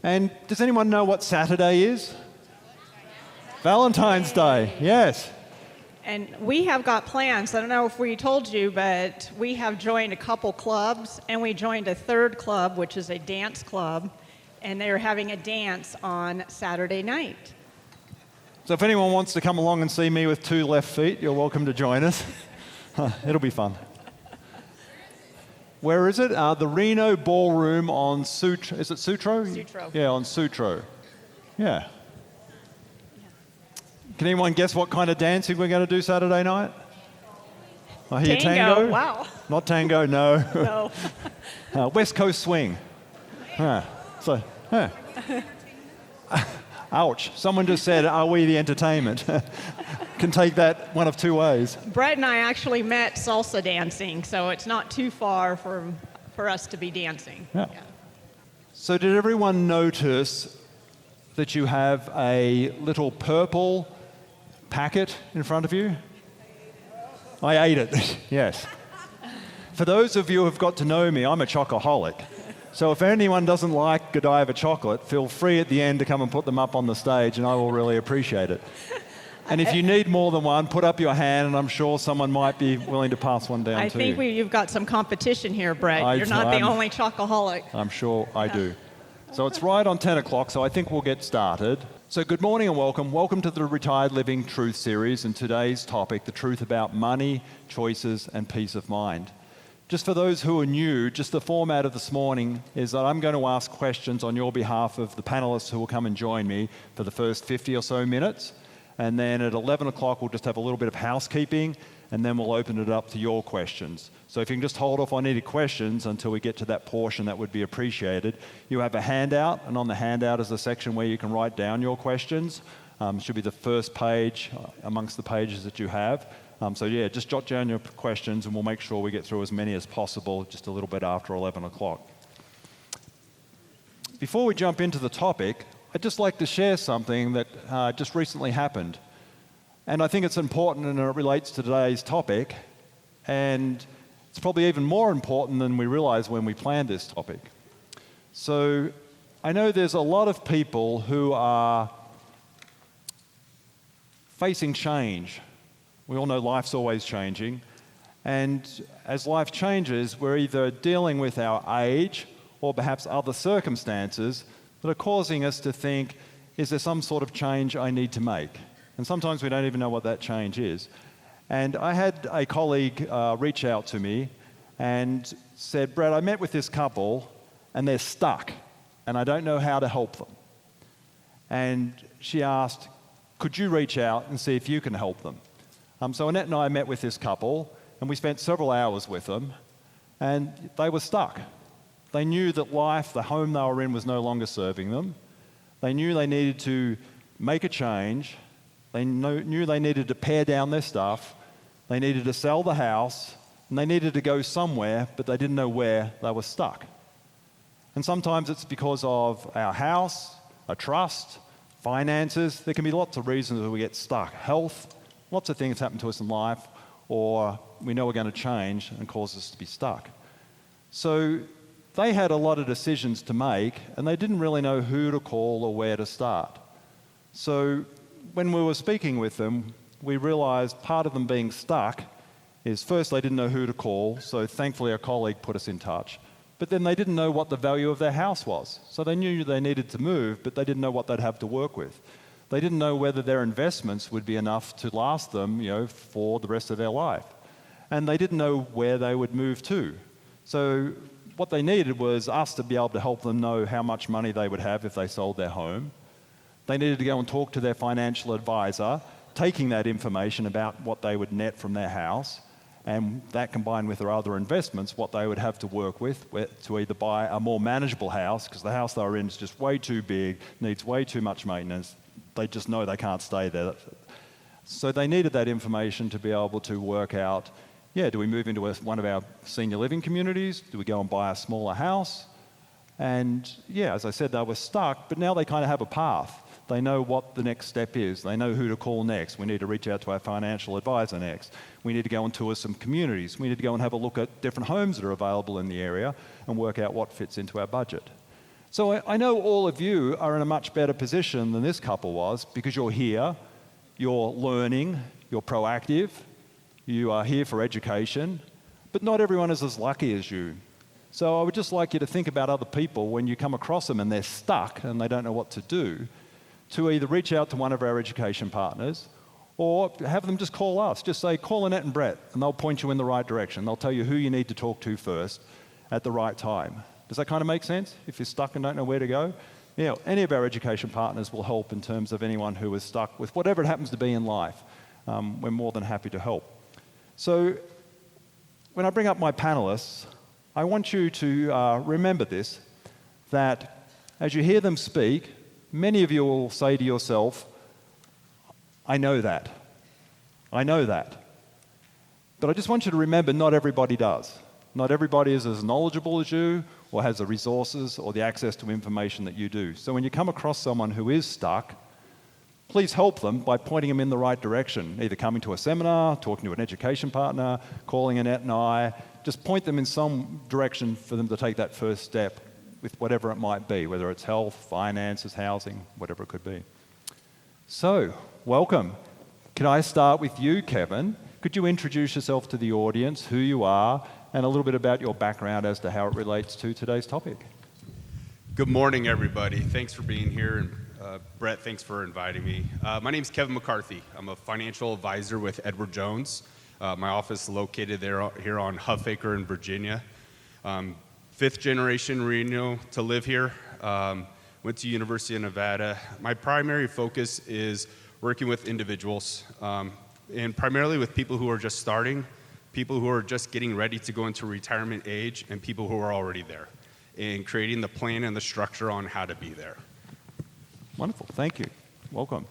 And does anyone know what Saturday is? Valentine's Day, yes. And we have got plans. I don't know if we told you, but we have joined a couple clubs, and we joined a third club, which is a dance club, and they're having a dance on Saturday night. So if anyone wants to come along and see me with 2 left feet, you're welcome to join us. It'll be fun. Where is it? The Reno Ballroom on Sutro. Is it Sutro? Sutro. Yeah, on Sutro. Yeah. Can anyone guess what kind of dancing we're going to do Saturday night? I hear tango. Wow. Not tango, no. No. West Coast swing. Ouch. Someone just said, are we the entertainment? Can take that one of 2 ways. Brett and I actually met salsa dancing, so it's not too far for us to be dancing. Yeah. So did everyone notice that you have a little purple packet in front of you? I ate it, yes. For those of you who have got to know me, I'm a chocoholic. So if anyone doesn't like Godiva chocolate, feel free at the end to come and put them up on the stage, and I will really appreciate it. And if you need more than one, put up your hand, and I'm sure someone might be willing to pass one down I to think you. you've got some competition here, Brett. You're not the only chocoholic. I'm sure I do. So it's right on 10 o'clock, so I think we'll get started. So good morning and welcome. Welcome to the Retired Living Truth Series, and today's topic, the truth about money, choices, and peace of mind. Just for those who are new, just the format of this morning is that I'm going to ask questions on your behalf of the panelists who will come and join me for the first 50 or so minutes. And then at 11 o'clock, we'll just have a little bit of housekeeping, and then we'll open it up to your questions. So if you can just hold off on any questions until we get to that portion, that would be appreciated. You have a handout, and on the handout is a section where you can write down your questions. Should be the first page amongst the pages that you have. So yeah, just jot down your questions, and we'll make sure we get through as many as possible just a little bit after 11 o'clock. Before we jump into the topic, I'd just like to share something that just recently happened. And I think it's important, and it relates to today's topic, and it's probably even more important than we realized when we planned this topic. So I know there's a lot of people who are facing change. We all know life's always changing, and as life changes, we're either dealing with our age or perhaps other circumstances that are causing us to think, is there some sort of change I need to make? And sometimes we don't even know what that change is. And I had a colleague reach out to me and said, Brett, I met with this couple and they're stuck and I don't know how to help them. And she asked, could you reach out and see if you can help them? So Annette and I met with this couple, and we spent several hours with them, and they were stuck. They knew that life, the home they were in, was no longer serving them. They knew they needed to make a change. They knew they needed to pare down their stuff. They needed to sell the house, and they needed to go somewhere, but they didn't know where. They were stuck. And sometimes it's because of our house, a trust, finances. There can be lots of reasons that we get stuck. Health, lots of things happen to us in life, or we know we're going to change and cause us to be stuck. So they had a lot of decisions to make, and they didn't really know who to call or where to start. So when we were speaking with them, we realized part of them being stuck is first they didn't know who to call, so thankfully a colleague put us in touch. But then they didn't know what the value of their house was. So they knew they needed to move, but they didn't know what they'd have to work with. They didn't know whether their investments would be enough to last them, for the rest of their life. And they didn't know where they would move to. So what they needed was us to be able to help them know how much money they would have if they sold their home. They needed to go and talk to their financial advisor, taking that information about what they would net from their house, and that combined with their other investments, what they would have to work with to either buy a more manageable house, because the house they were in is just way too big, needs way too much maintenance. They just know they can't stay there. So they needed that information to be able to work out, do we move into one of our senior living communities? Do we go and buy a smaller house? And as I said, they were stuck, but now they kind of have a path. They know what the next step is. They know who to call next. We need to reach out to our financial advisor next. We need to go and tour some communities. We need to go and have a look at different homes that are available in the area and work out what fits into our budget. So I know all of you are in a much better position than this couple was because you're here, you're learning, you're proactive, you are here for education, but not everyone is as lucky as you. So I would just like you to think about other people when you come across them and they're stuck and they don't know what to do, to either reach out to one of our education partners or have them just call us. Just say, call Annette and Brett, and they'll point you in the right direction. They'll tell you who you need to talk to first at the right time. Does that kind of make sense? If you're stuck and don't know where to go? Yeah, any of our education partners will help in terms of anyone who is stuck with whatever it happens to be in life. We're more than happy to help. So when I bring up my panelists, I want you to remember this, that as you hear them speak, many of you will say to yourself, I know that. I know that. But I just want you to remember not everybody does. Not everybody is as knowledgeable as you or has the resources or the access to information that you do. So when you come across someone who is stuck, please help them by pointing them in the right direction, either coming to a seminar, talking to an education partner, calling Annette and I. Just point them in some direction for them to take that first step with whatever it might be, whether it's health, finances, housing, whatever it could be. So, welcome. Can I start with you, Kevin? Could you introduce yourself to the audience, who you are, and a little bit about your background as to how it relates to today's topic? Good morning, everybody. Thanks for being here. And Brett, thanks for inviting me. My name is Kevin McCarthy. I'm a financial advisor with Edward Jones. My office is located here on Huffaker in Virginia. Fifth generation Reno to live here. Went to University of Nevada. My primary focus is working with individuals, and primarily with people who are just starting, people who are just getting ready to go into retirement age, and people who are already there, and creating the plan and the structure on how to be there. Wonderful. Thank you. Welcome.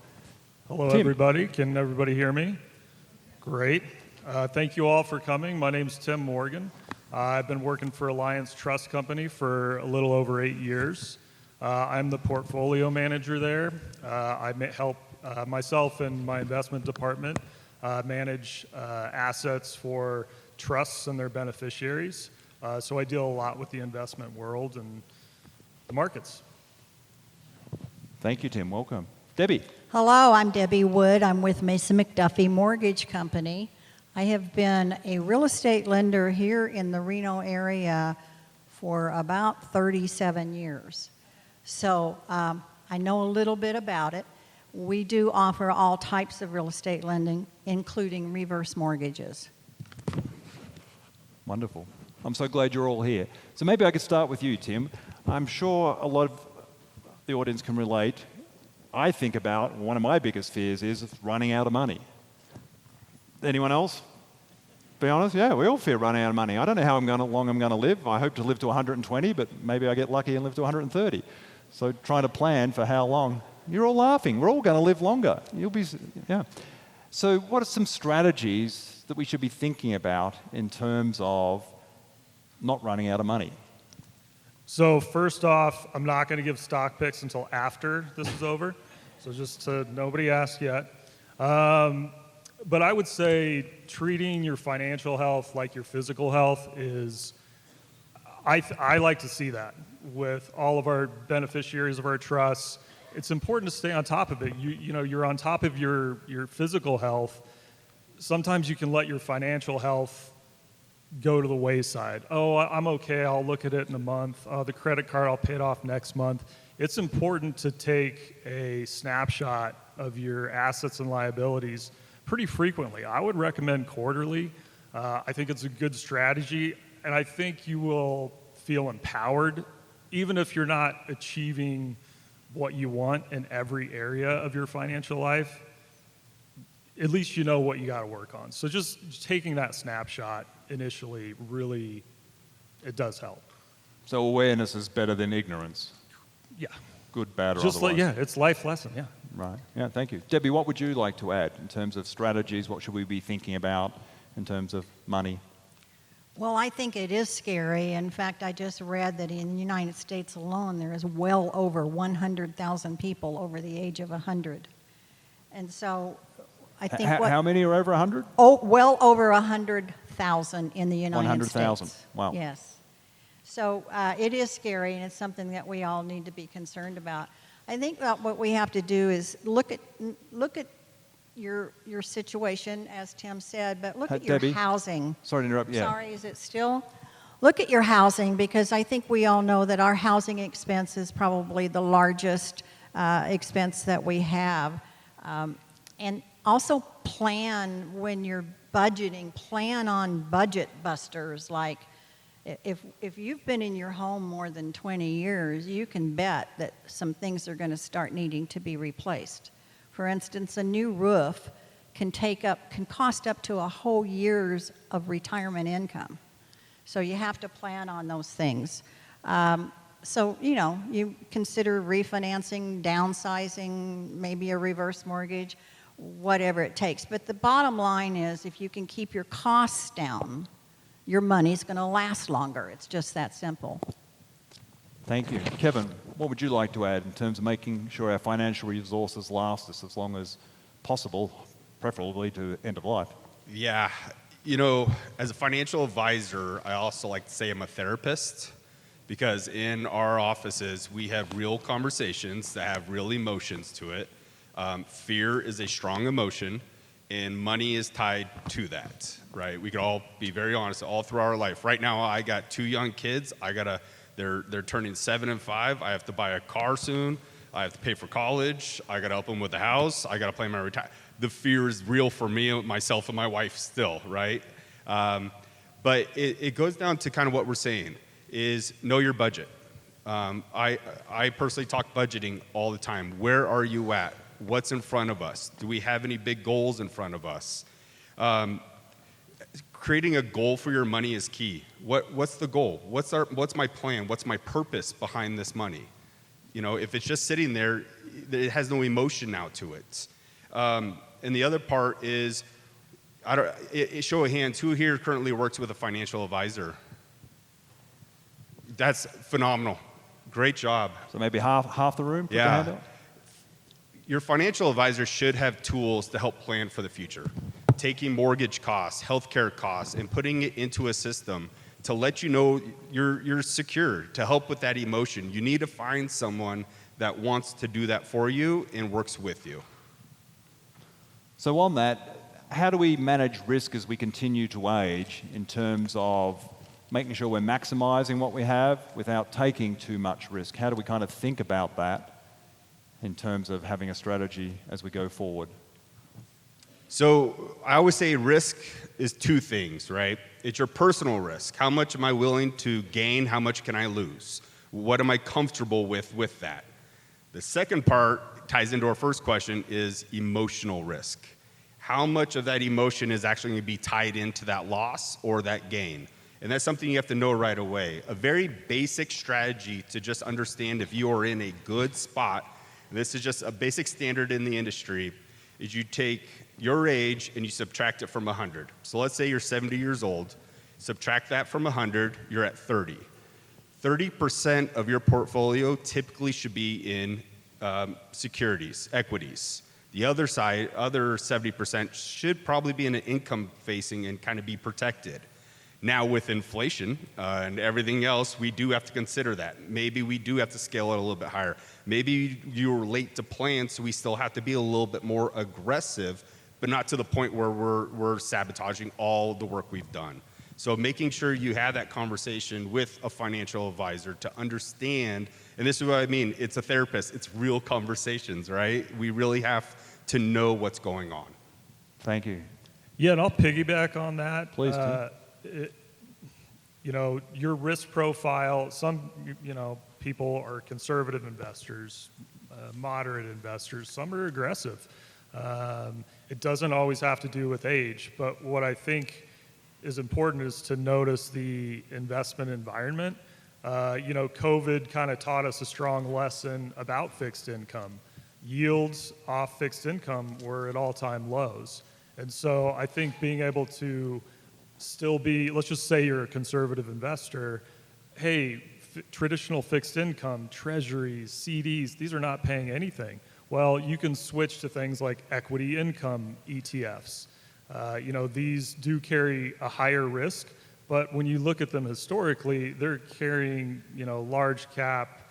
Hello, Tim. everybody. Can everybody hear me? Great. Thank you all for coming. My name's Tim Morgan. I've been working for Alliance Trust Company for a little over 8 years. I'm the portfolio manager there. I help myself and my investment department manage assets for trusts and their beneficiaries. So I deal a lot with the investment world and the markets. Thank you, Tim. Welcome. Debbie. Hello, I'm Debbie Wood. I'm with Mason McDuffie Mortgage Company. I have been a real estate lender here in the Reno area for about 37 years. So I know a little bit about it. We do offer all types of real estate lending, including reverse mortgages. Wonderful. I'm so glad you're all here. So maybe I could start with you, Tim. I'm sure a lot of the audience can relate. I think about one of my biggest fears is running out of money. Anyone else? Be honest? Yeah, we all fear running out of money. I don't know how long I'm going to live. I hope to live to 120, but maybe I get lucky and live to 130. So trying to plan for how long. You're all laughing. We're all going to live longer. Yeah. So what are some strategies that we should be thinking about in terms of not running out of money? So first off, I'm not going to give stock picks until after this is over. So just to nobody asked yet. But I would say treating your financial health like your physical health is, I like to see that with all of our beneficiaries of our trusts. It's important to stay on top of it. You're on top of your physical health. Sometimes you can let your financial health go to the wayside. Oh, I'm okay, I'll look at it in a month. Oh, the credit card, I'll pay it off next month. It's important to take a snapshot of your assets and liabilities pretty frequently. I would recommend quarterly. I think it's a good strategy, and I think you will feel empowered, even if you're not achieving what you want in every area of your financial life. At least you know what you got to work on. So just taking that snapshot initially really, it does help. So awareness is better than ignorance. Yeah. Good, bad, or Just otherwise. it's life lesson, yeah. Right. Yeah, thank you. Debbie, what would you like to add in terms of strategies? What should we be thinking about in terms of money? Well, I think it is scary. In fact, I just read that in the United States alone, there is well over 100,000 people over the age of 100. And so I think how many are over 100? Oh, well over 100,000 in the United States. 100,000. Wow. Yes. So it is scary, and it's something that we all need to be concerned about. I think that what we have to do is look at your situation, as Tim said, but look at your Debbie, housing. sorry to interrupt. Yeah. Sorry, is it still? Look at your housing, because I think we all know that our housing expense is probably the largest expense that we have. And also plan when you're budgeting, plan on budget busters. Like if you've been in your home more than 20 years, you can bet that some things are going to start needing to be replaced. For instance, a new roof can cost up to a whole year's of retirement income. So you have to plan on those things. So, you consider refinancing, downsizing, maybe a reverse mortgage, whatever it takes. But the bottom line is, if you can keep your costs down, your money's going to last longer. It's just that simple. Thank you. Kevin, what would you like to add in terms of making sure our financial resources last us as long as possible, preferably to end of life? Yeah, as a financial advisor, I also like to say I'm a therapist, because in our offices, we have real conversations that have real emotions to it. Fear is a strong emotion, and money is tied to that, right? We can all be very honest all through our life. Right now, I got 2 young kids. They're turning 7 and 5. I have to buy a car soon. I have to pay for college. I got to help them with the house. I got to plan my retirement. The fear is real for me, myself, and my wife still, right? But it goes down to kind of what we're saying is know your budget. I personally talk budgeting all the time. Where are you at? What's in front of us? Do we have any big goals in front of us? Creating a goal for your money is key. What's the goal? What's my plan? What's my purpose behind this money? If it's just sitting there, it has no emotion now to it. And the other part is, show of hands, who here currently works with a financial advisor? That's phenomenal. Great job. So maybe half the room? Put their Yeah. hand up. Your financial advisor should have tools to help plan for the future. Taking mortgage costs, healthcare costs, and putting it into a system to let you know you're secure, to help with that emotion. You need to find someone that wants to do that for you and works with you. So on that, how do we manage risk as we continue to age in terms of making sure we're maximizing what we have without taking too much risk? How do we kind of think about that in terms of having a strategy as we go forward? So I always say risk is 2 things, right? It's your personal risk. How much am I willing to gain? How much can I lose? What am I comfortable with that? The second part ties into our first question is emotional risk. How much of that emotion is actually going to be tied into that loss or that gain? And that's something you have to know right away. A very basic strategy to just understand if you are in a good spot, and this is just a basic standard in the industry, is you take your age and you subtract it from 100. So let's say you're 70 years old. Subtract that from 100, you're at 30. 30% of your portfolio typically should be in securities, equities. The other 70% should probably be in an income facing and kind of be protected. Now with inflation and everything else, we do have to consider that. Maybe we do have to scale it a little bit higher. Maybe you were late to plan, so we still have to be a little bit more aggressive, but not to the point where we're sabotaging all the work we've done. So making sure you have that conversation with a financial advisor to understand, and this is what I mean, it's a therapist, it's real conversations, right? We really have to know what's going on. Thank you. Yeah, and I'll piggyback on that. Please do. Your risk profile, some, people are conservative investors, moderate investors, some are aggressive. It doesn't always have to do with age, but what I think is important is to notice the investment environment. COVID kind of taught us a strong lesson about fixed income. Yields off fixed income were at all-time lows. And so I think being able to still be, let's just say you're a conservative investor, hey, traditional fixed income, treasuries, CDs, these are not paying anything. Well, you can switch to things like equity income ETFs. These do carry a higher risk, But when you look at them historically, they're carrying, large cap,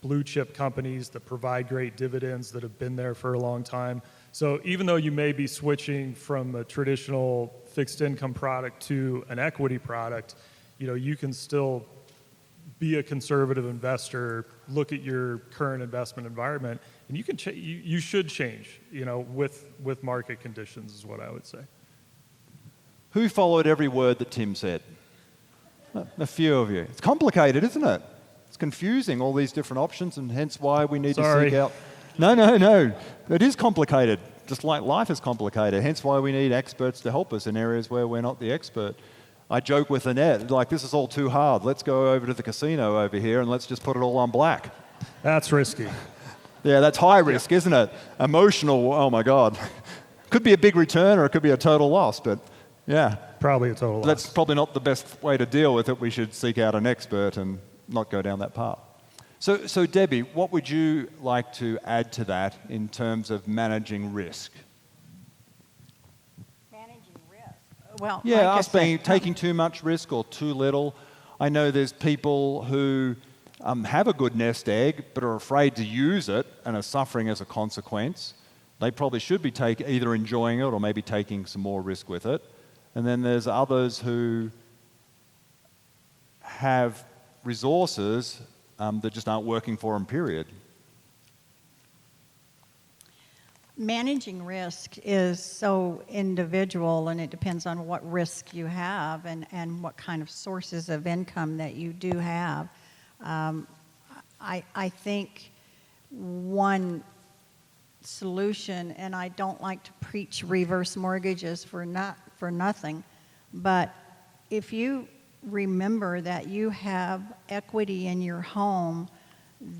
blue chip companies that provide great dividends that have been there for a long time. So even though you may be switching from a traditional fixed income product to an equity product, you can still be a conservative investor, look at your current investment environment, and you should change, with market conditions is what I would say. Who followed every word that Tim said? A few of you. It's complicated, isn't it? It's confusing, all these different options, and hence why we need to seek out. No. It is complicated, just like life is complicated. Hence why we need experts to help us in areas where we're not the expert. I joke with Annette, like, this is all too hard. Let's go over to the casino over here and let's just put it all on black. That's risky. Yeah, that's high risk, isn't it? Emotional, oh my God. Could be a big return or it could be a total loss, but yeah. Probably a total loss. That's probably not the best way to deal with it. We should seek out an expert and not go down that path. So Debbie, what would you like to add to that in terms of managing risk? Managing risk. Well, Yeah, like us taking too much risk or too little. I know there's people who have a good nest egg but are afraid to use it and are suffering as a consequence. They probably should be either enjoying it or maybe taking some more risk with it. And then there's others who have resources that just aren't working for them, period. Managing risk is so individual, and it depends on what risk you have and what kind of sources of income that you do have. I think one solution, and I don't like to preach reverse mortgages for nothing, but if you remember that you have equity in your home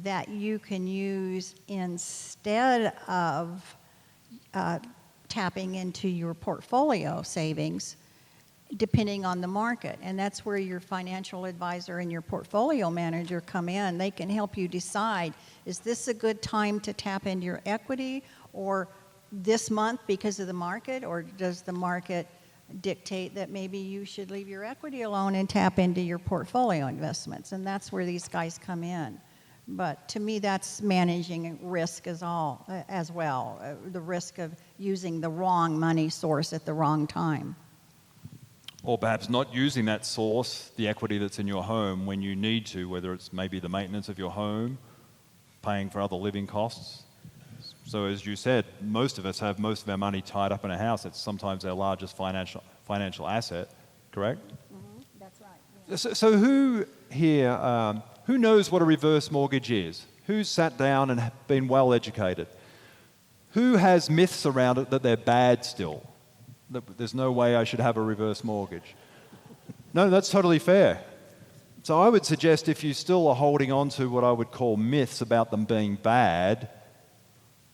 that you can use instead of tapping into your portfolio savings, depending on the market. And that's where your financial advisor and your portfolio manager come in. They can help you decide, is this a good time to tap into your equity, or this month because of the market, or does the market dictate that maybe you should leave your equity alone and tap into your portfolio investments? And that's where these guys come in. But to me, that's managing risk as well, the risk of using the wrong money source at the wrong time. Or perhaps not using that source, the equity that's in your home, when you need to, whether it's maybe the maintenance of your home, paying for other living costs. So as you said, most of us have most of our money tied up in a house. It's sometimes our largest financial asset, correct? Mm-hmm. That's right. Yeah. So who here, who knows what a reverse mortgage is? Who's sat down and been well educated? Who has myths around it that they're bad still? That there's no way I should have a reverse mortgage? No, that's totally fair. So I would suggest, if you still are holding on to what I would call myths about them being bad,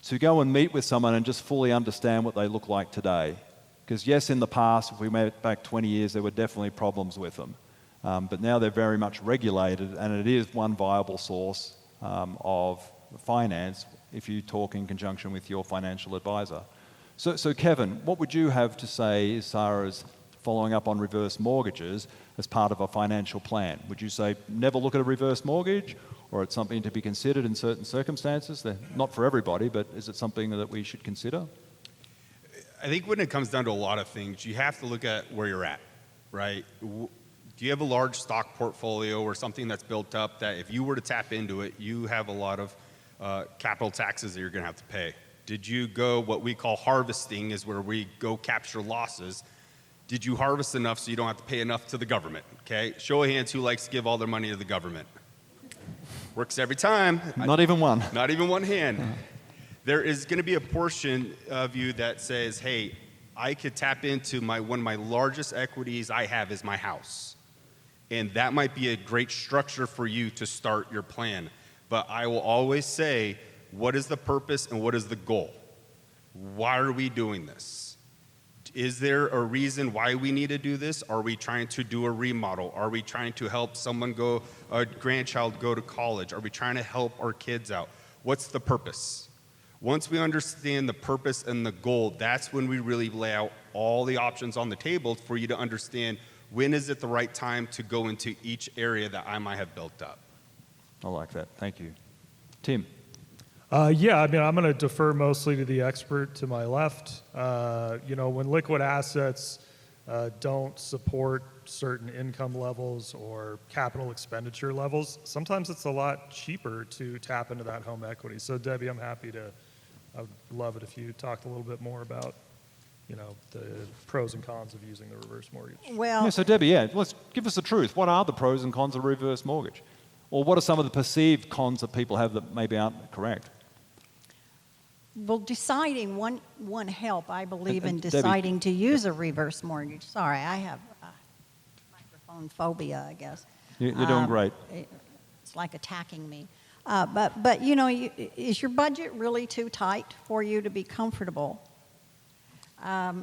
to go and meet with someone and just fully understand what they look like today. Because yes, in the past, if we went back 20 years, there were definitely problems with them. But now they're very much regulated, and it is one viable source of finance if you talk in conjunction with your financial advisor. So Kevin, what would you have to say as far as following up on reverse mortgages as part of a financial plan? Would you say never look at a reverse mortgage, or it's something to be considered in certain circumstances? They're not for everybody, but is it something that we should consider? I think when it comes down to a lot of things, you have to look at where you're at, right? Do you have a large stock portfolio or something that's built up that if you were to tap into it, you have a lot of capital taxes that you're going to have to pay? Did you go what we call harvesting, is where we go capture losses? Did you harvest enough so you don't have to pay enough to the government? Okay, show of hands who likes to give all their money to the government. Works every time. Not even one. Not even one hand. There is going to be a portion of you that says, hey, I could tap into one of my largest equities I have is my house. And that might be a great structure for you to start your plan. But I will always say, what is the purpose and what is the goal? Why are we doing this? Is there a reason why we need to do this? Are we trying to do a remodel? Are we trying to help a grandchild go to college? Are we trying to help our kids out? What's the purpose? Once we understand the purpose and the goal, that's when we really lay out all the options on the table for you to understand when is it the right time to go into each area that I might have built up? I like that. Thank you. Tim? Yeah, I mean, I'm going to defer mostly to the expert to my left. When liquid assets don't support certain income levels or capital expenditure levels, sometimes it's a lot cheaper to tap into that home equity. So, Debbie, I would love it if you talked a little bit more about, the pros and cons of using the reverse mortgage. Well, Yeah, so Debbie, let's give us the truth. What are the pros and cons of reverse mortgage? Or what are some of the perceived cons that people have that maybe aren't correct? well, deciding one help, I believe, in Debbie. deciding to use a reverse mortgage. Sorry, I have microphone phobia, I guess. You're doing great. It's like attacking me. But is your budget really too tight for you to be comfortable? Are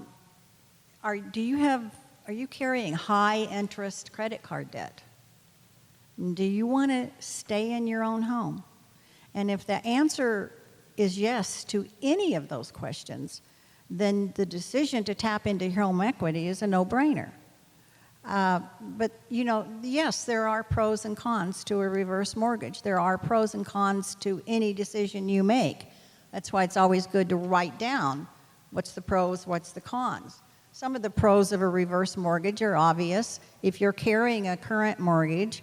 you carrying high interest credit card debt? Do you want to stay in your own home? And if the answer is yes to any of those questions, then the decision to tap into your home equity is a no-brainer. But yes, there are pros and cons to a reverse mortgage. There are pros and cons to any decision you make. That's why it's always good to write down what's the pros, what's the cons. Some of the pros of a reverse mortgage are obvious. If you're carrying a current mortgage,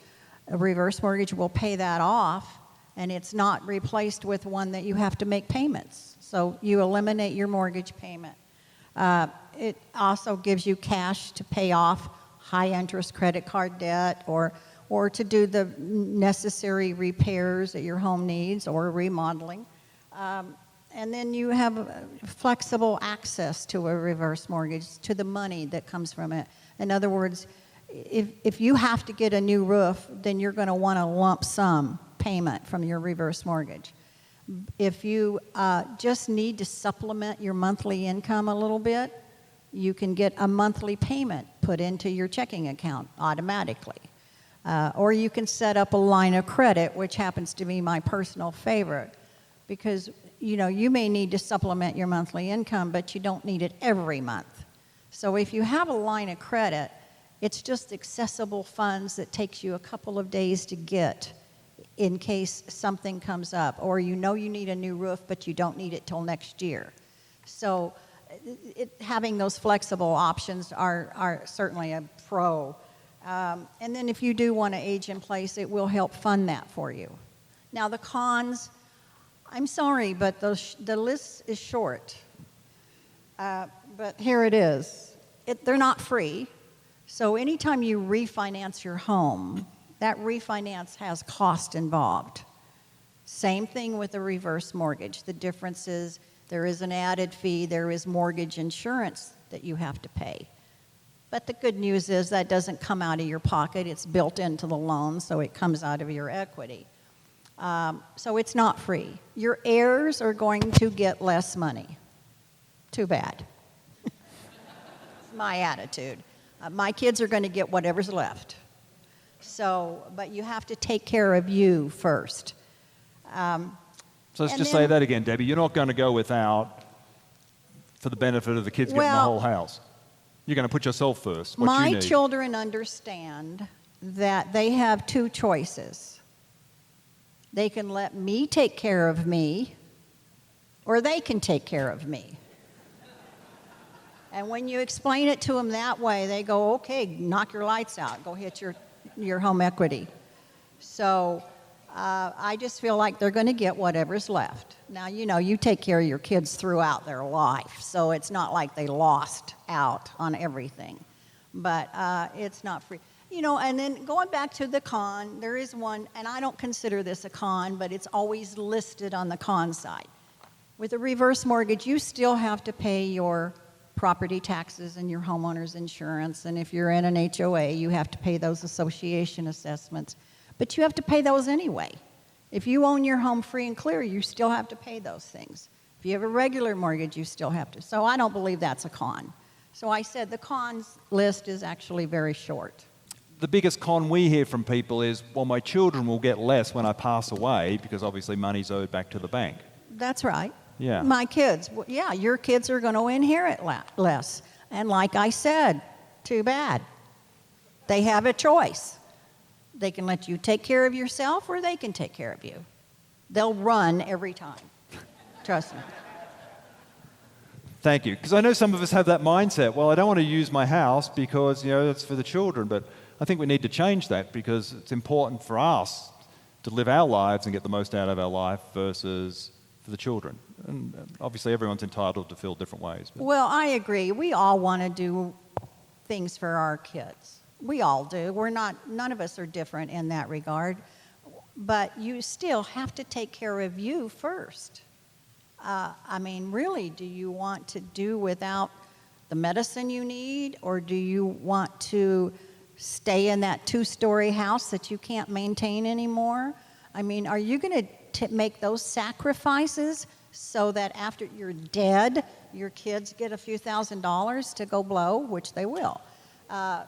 a reverse mortgage will pay that off, and it's not replaced with one that you have to make payments. So you eliminate your mortgage payment. It also gives you cash to pay off high-interest credit card debt or to do the necessary repairs that your home needs or remodeling. And then you have flexible access to a reverse mortgage, to the money that comes from it. In other words, if you have to get a new roof, then you're going to want a lump sum payment from your reverse mortgage. If you just need to supplement your monthly income a little bit, you can get a monthly payment put into your checking account automatically. Or you can set up a line of credit, which happens to be my personal favorite, because you may need to supplement your monthly income, but you don't need it every month. So if you have a line of credit, it's just accessible funds that takes you a couple of days to get in case something comes up, or you need a new roof, but you don't need it till next year. So having those flexible options are certainly a pro. And then if you do want to age in place, it will help fund that for you. Now the cons, I'm sorry, but the list is short. But here it is. They're not free. So anytime you refinance your home, that refinance has cost involved. Same thing with a reverse mortgage. The difference is there is an added fee, there is mortgage insurance that you have to pay. But the good news is that doesn't come out of your pocket. It's built into the loan, so it comes out of your equity. So it's not free. Your heirs are going to get less money. Too bad. It's my attitude. My kids are going to get whatever's left. But you have to take care of you first. So let's just say that again, Debbie. You're not going to go without for the benefit of the kids getting the whole house. You're going to put yourself first. What you need. My children understand that they have two choices. They can let me take care of me, or they can take care of me. And when you explain it to them that way, they go, okay, knock your lights out. Go hit your home equity. So I just feel like they're going to get whatever's left. Now, you take care of your kids throughout their life, so it's not like they lost out on everything. But it's not free. And then going back to the con, there is one, and I don't consider this a con, but it's always listed on the con side. With a reverse mortgage, you still have to pay your property taxes and your homeowner's insurance, and if you're in an HOA, you have to pay those association assessments. But you have to pay those anyway. If you own your home free and clear, you still have to pay those things. If you have a regular mortgage, you still have to. So I don't believe that's a con. So I said the cons list is actually very short. The biggest con we hear from people is, well, my children will get less when I pass away because obviously money's owed back to the bank. That's right. Yeah. My kids, your kids are going to inherit less. And like I said, too bad. They have a choice. They can let you take care of yourself or they can take care of you. They'll run every time. Trust me. Thank you. Because I know some of us have that mindset. Well, I don't want to use my house because, it's for the children. But I think we need to change that because it's important for us to live our lives and get the most out of our life versus for the children. And obviously everyone's entitled to feel different ways. But. Well, I agree. We all want to do things for our kids. We all do. None of us are different in that regard. But you still have to take care of you first. Really, do you want to do without the medicine you need, or do you want to stay in that 2-story house that you can't maintain anymore? Are you going to make those sacrifices so that after you're dead, your kids get a few $1,000s to go blow, which they will? I'm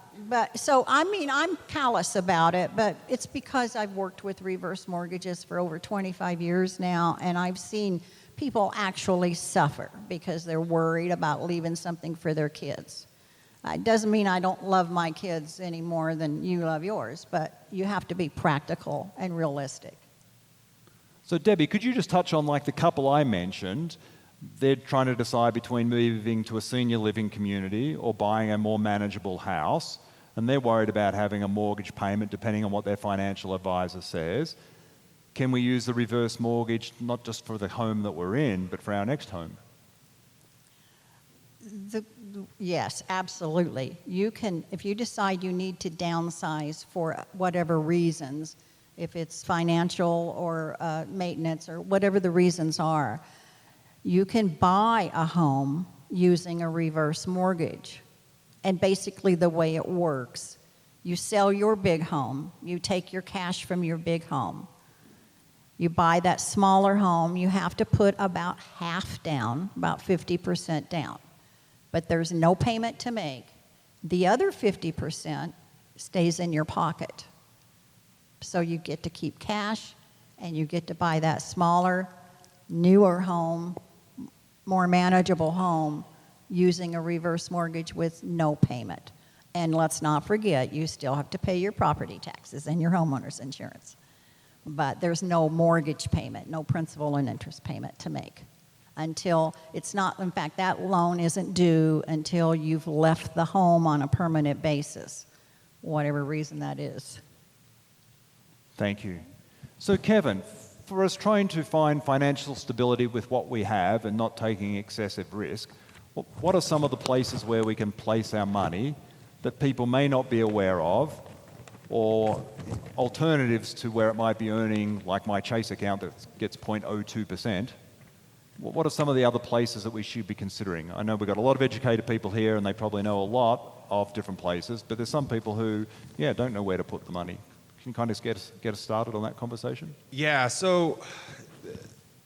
callous about it, but it's because I've worked with reverse mortgages for over 25 years now, and I've seen people actually suffer because they're worried about leaving something for their kids. It doesn't mean I don't love my kids any more than you love yours, but you have to be practical and realistic. So Debbie, could you just touch on the couple I mentioned? They're trying to decide between moving to a senior living community or buying a more manageable house, and they're worried about having a mortgage payment depending on what their financial advisor says. Can we use the reverse mortgage not just for the home that we're in, but for our next home? Yes, absolutely. You can, if you decide you need to downsize for whatever reasons, if it's financial or maintenance or whatever the reasons are, you can buy a home using a reverse mortgage. And basically the way it works, you sell your big home, you take your cash from your big home, you buy that smaller home, you have to put about half down, about 50% down. But there's no payment to make. The other 50% stays in your pocket. So you get to keep cash and you get to buy that smaller, newer home, more manageable home using a reverse mortgage with no payment. And let's not forget, you still have to pay your property taxes and your homeowner's insurance. But there's no mortgage payment, no principal and interest payment to make until it's not, in fact, that loan isn't due until you've left the home on a permanent basis, whatever reason that is. Thank you. So Kevin, for us trying to find financial stability with what we have and not taking excessive risk, what are some of the places where we can place our money that people may not be aware of, or alternatives to where it might be earning, like my Chase account that gets 0.02%? What are some of the other places that we should be considering? I know we've got a lot of educated people here and they probably know a lot of different places, but there's some people who, don't know where to put the money. Can you kind of get us started on that conversation? Yeah, so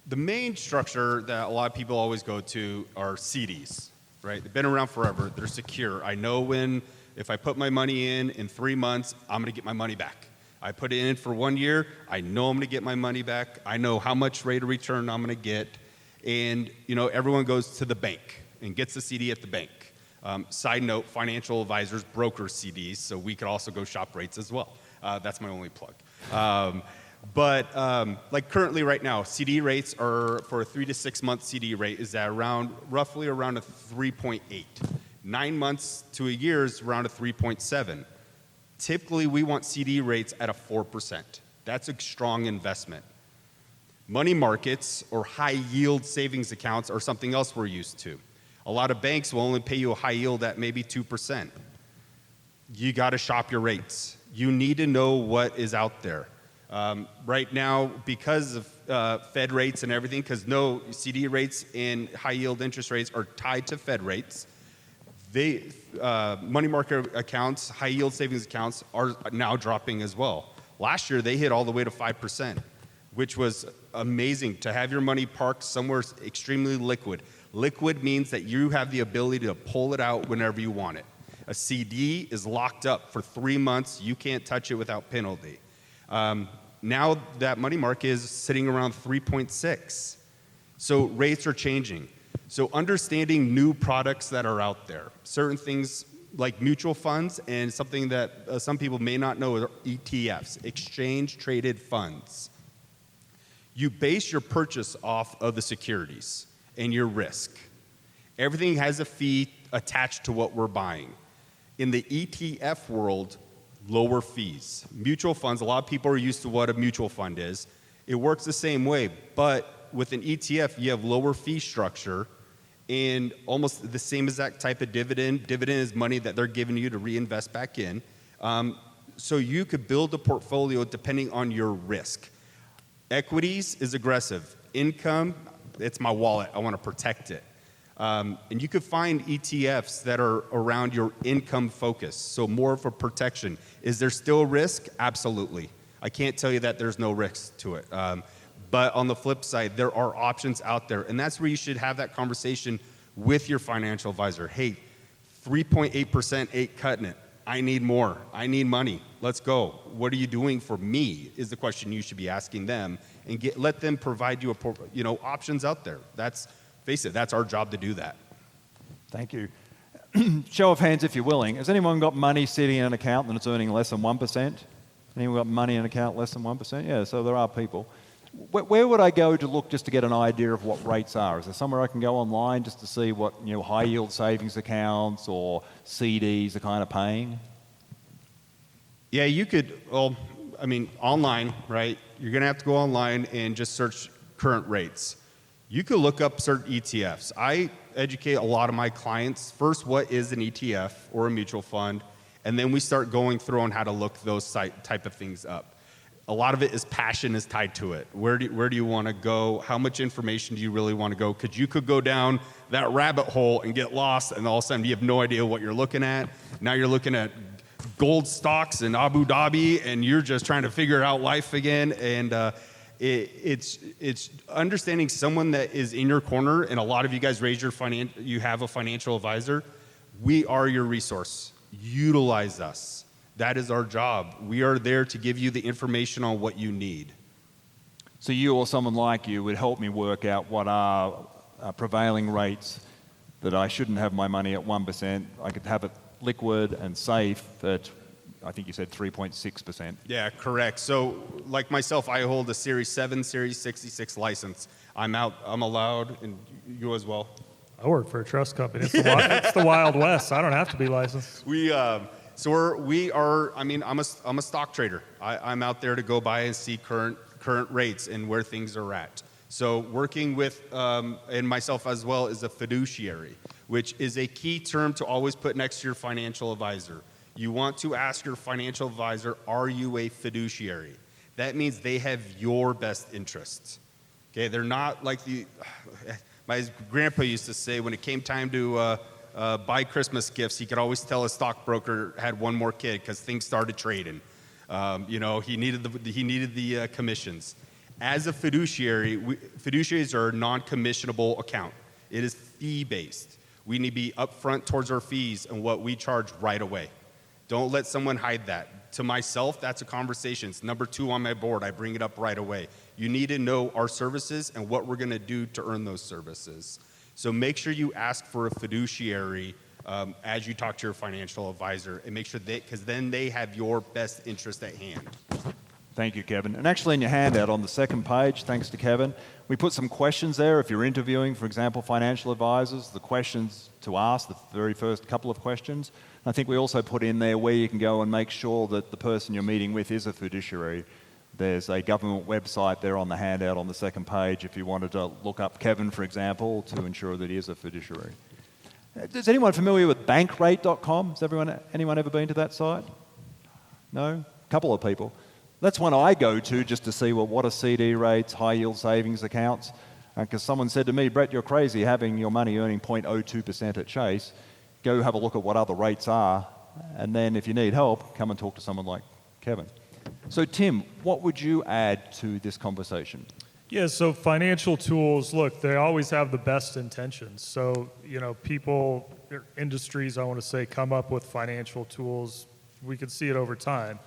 the main structure that a lot of people always go to are CDs, right? They've been around forever. They're secure. I know if I put my money in 3 months, I'm going to get my money back. I put it in for 1 year, I know I'm going to get my money back. I know how much rate of return I'm going to get. And, everyone goes to the bank and gets the CD at the bank. Side note, financial advisors broker CDs, so we could also go shop rates as well. That's my only plug. Like currently right now, CD rates are, for a 3 to 6 month CD rate is at roughly around a 3.8. 9 months to a year is around a 3.7. Typically, we want CD rates at a 4%. That's a strong investment. Money markets or high yield savings accounts are something else we're used to. A lot of banks will only pay you a high yield at maybe 2%. You got to shop your rates. You need to know what is out there. Right now, because of Fed rates and everything, because no CD rates and high yield interest rates are tied to Fed rates, money market accounts, high yield savings accounts are now dropping as well. Last year, they hit all the way to 5%, which was amazing to have your money parked somewhere extremely liquid. Liquid means that you have the ability to pull it out whenever you want it. A CD is locked up for 3 months. You can't touch it without penalty. Now that money market is sitting around 3.6. So rates are changing. So understanding new products that are out there, certain things like mutual funds, and something that some people may not know are ETFs, exchange traded funds. You base your purchase off of the securities and your risk. Everything has a fee attached to what we're buying. In the ETF world, lower fees. Mutual funds, a lot of people are used to what a mutual fund is. It works the same way, but with an ETF, you have lower fee structure and almost the same exact type of dividend. Dividend is money that they're giving you to reinvest back in. So you could build a portfolio depending on your risk. Equities is aggressive. Income, it's my wallet. I want to protect it. And you could find ETFs that are around your income focus, so more of a protection. Is there still risk? Absolutely. I can't tell you that there's no risk to it. But on the flip side, there are options out there, and that's where you should have that conversation with your financial advisor. Hey, 3.8% ain't cutting it. I need more. I need money. Let's go. What are you doing for me is the question you should be asking them, and let them provide you options out there. Face it, that's our job to do that. Thank you. Show of hands if you're willing. Has anyone got money sitting in an account that's earning less than 1%? Anyone got money in an account less than 1%? Yeah, so there are people. Where would I go to look just to get an idea of what rates are? Is there somewhere I can go online just to see what high yield savings accounts or CDs are kind of paying? Yeah, you could, online, right? You're going to have to go online and just search current rates. You could look up certain ETFs. I educate a lot of my clients, first, what is an ETF or a mutual fund, and then we start going through on how to look those type of things up. A lot of it is passion is tied to it. Where do you want to go? How much information do you really want to go? Because you could go down that rabbit hole and get lost, and all of a sudden you have no idea what you're looking at. Now you're looking at gold stocks in Abu Dhabi, and you're just trying to figure out life again. And it's understanding someone that is in your corner. And a lot of you guys you have a financial advisor. We are your resource. Utilize us. That is our job. We are there to give you the information on what you need. So you or someone like you would help me work out what are prevailing rates that I shouldn't have my money at 1%. I could have it liquid and safe at, I think you said 3.6%. Yeah, correct. So like myself, I hold a Series 7, Series 66 license. I'm allowed, and you as well. I work for a trust company. It's the Wild West. I don't have to be licensed. I'm a stock trader. I'm out there to go by and see current rates and where things are at. So working with, and myself as well, is a fiduciary, which is a key term to always put next to your financial advisor. You want to ask your financial advisor, are you a fiduciary? That means they have your best interests. Okay, they're not like my grandpa used to say when it came time to buy Christmas gifts, he could always tell a stockbroker had one more kid because things started trading. He needed the commissions. As a fiduciary, fiduciaries are a non-commissionable account. It is fee-based. We need to be upfront towards our fees and what we charge right away. Don't let someone hide that. To myself, that's a conversation. It's number 2 on my board. I bring it up right away. You need to know our services and what we're going to do to earn those services. So make sure you ask for a fiduciary as you talk to your financial advisor, and make sure because then they have your best interest at hand. Thank you, Kevin. And actually in your handout on the second page, thanks to Kevin, we put some questions there. If you're interviewing, for example, financial advisors, the questions to ask, the very first couple of questions. I think we also put in there where you can go and make sure that the person you're meeting with is a fiduciary. There's a government website there on the handout on the second page if you wanted to look up Kevin, for example, to ensure that he is a fiduciary. Is anyone familiar with bankrate.com? Has anyone ever been to that site? No? A couple of people. That's one I go to just to see, what are CD rates, high yield savings accounts? Because someone said to me, Brett, you're crazy having your money earning 0.02% at Chase. Go have a look at what other rates are, and then if you need help, come and talk to someone like Kevin. So Tim, what would you add to this conversation? Yeah, so financial tools, look, they always have the best intentions. So, people, industries, I want to say, come up with financial tools. We could see it over time.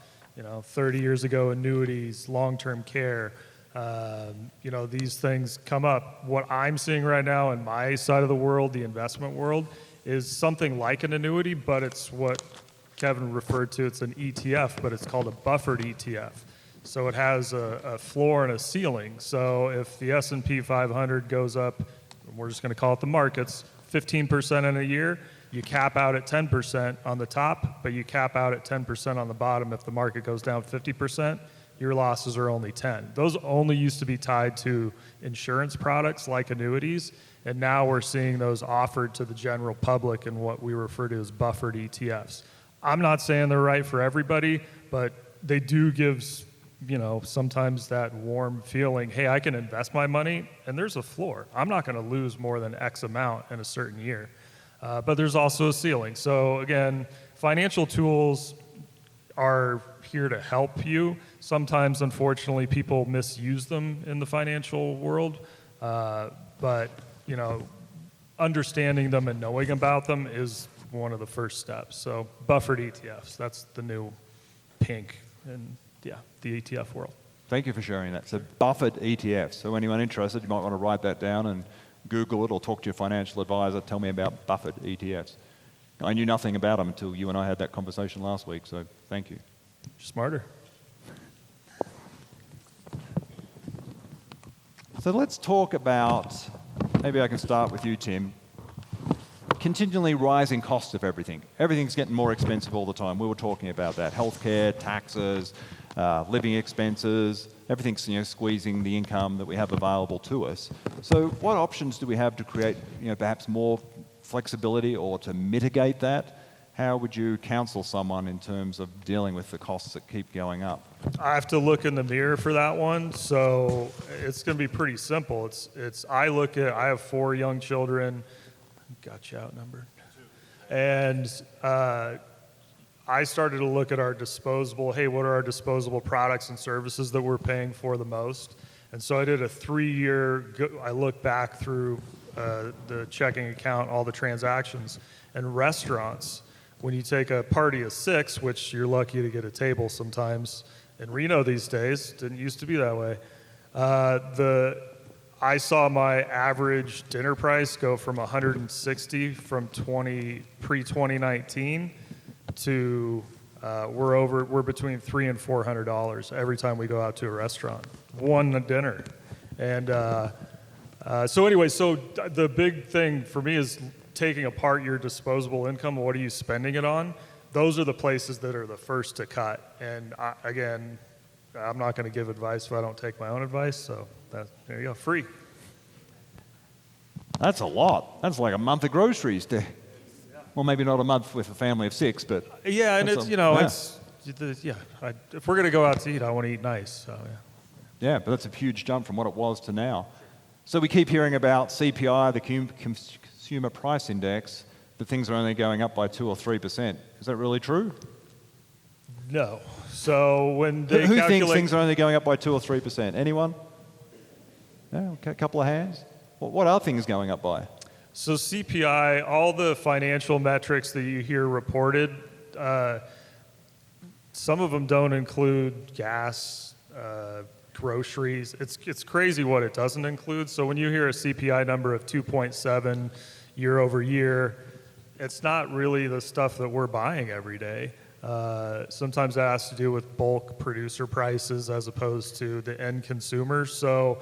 30 years ago, annuities, long-term care, these things come up. What I'm seeing right now in my side of the world, the investment world, is something like an annuity, but it's what Kevin referred to. It's an ETF, but it's called a buffered ETF. So it has a floor and a ceiling. So if the S&P 500 goes up, we're just going to call it the markets, 15% in a year, you cap out at 10% on the top, but you cap out at 10% on the bottom. If the market goes down 50%, your losses are only 10. Those only used to be tied to insurance products like annuities, and now we're seeing those offered to the general public in what we refer to as buffered ETFs. I'm not saying they're right for everybody, but they do give, sometimes that warm feeling, hey, I can invest my money, and there's a floor. I'm not going to lose more than X amount in a certain year. But there's also a ceiling. So again, financial tools are here to help you. Sometimes, unfortunately, people misuse them in the financial world. But, understanding them and knowing about them is one of the first steps. So buffered ETFs, that's the new pink in the ETF world. Thank you for sharing that. So buffered ETFs. So anyone interested, you might want to write that down and Google it or talk to your financial advisor. Tell me about buffered ETFs. I knew nothing about them until you and I had that conversation last week, so thank you. Smarter. So let's talk about, maybe I can start with you, Tim, continually rising costs of everything. Everything's getting more expensive all the time. We were talking about that. Healthcare, taxes, living expenses, everything's squeezing the income that we have available to us. So what options do we have to create perhaps more flexibility or to mitigate that? How would you counsel someone in terms of dealing with the costs that keep going up? I have to look in the mirror for that one, so it's going to be pretty simple. I have 4 young children, got you outnumbered, and I started to look at our disposable, hey, what are our disposable products and services that we're paying for the most? And so I did a 3-year, I looked back through the checking account, all the transactions, and restaurants. When you take a party of 6, which you're lucky to get a table sometimes in Reno these days, didn't used to be that way, I saw my average dinner price go from $160 from pre-2019 to we're between $300 and $400 every time we go out to a restaurant, one dinner. And so the big thing for me is taking apart your disposable income. What are you spending it on? Those are the places that are the first to cut. And again, I'm not going to give advice if I don't take my own advice. So there you go, free. That's a lot. That's like a month of groceries. Well, maybe not a month with a family of 6, but yeah, and if we're going to go out to eat, I want to eat nice. So yeah, but that's a huge jump from what it was to now. So we keep hearing about CPI, the Consumer Price Index, that things are only going up by 2 or 3%. Is that really true? No. So when they Who thinks things are only going up by 2 or 3%? Anyone? No? A couple of hands? What are things going up by? So CPI, all the financial metrics that you hear reported, some of them don't include gas, groceries. It's crazy what it doesn't include. So when you hear a CPI number of 2.7 year over year, it's not really the stuff that we're buying every day. Sometimes that has to do with bulk producer prices as opposed to the end consumer. So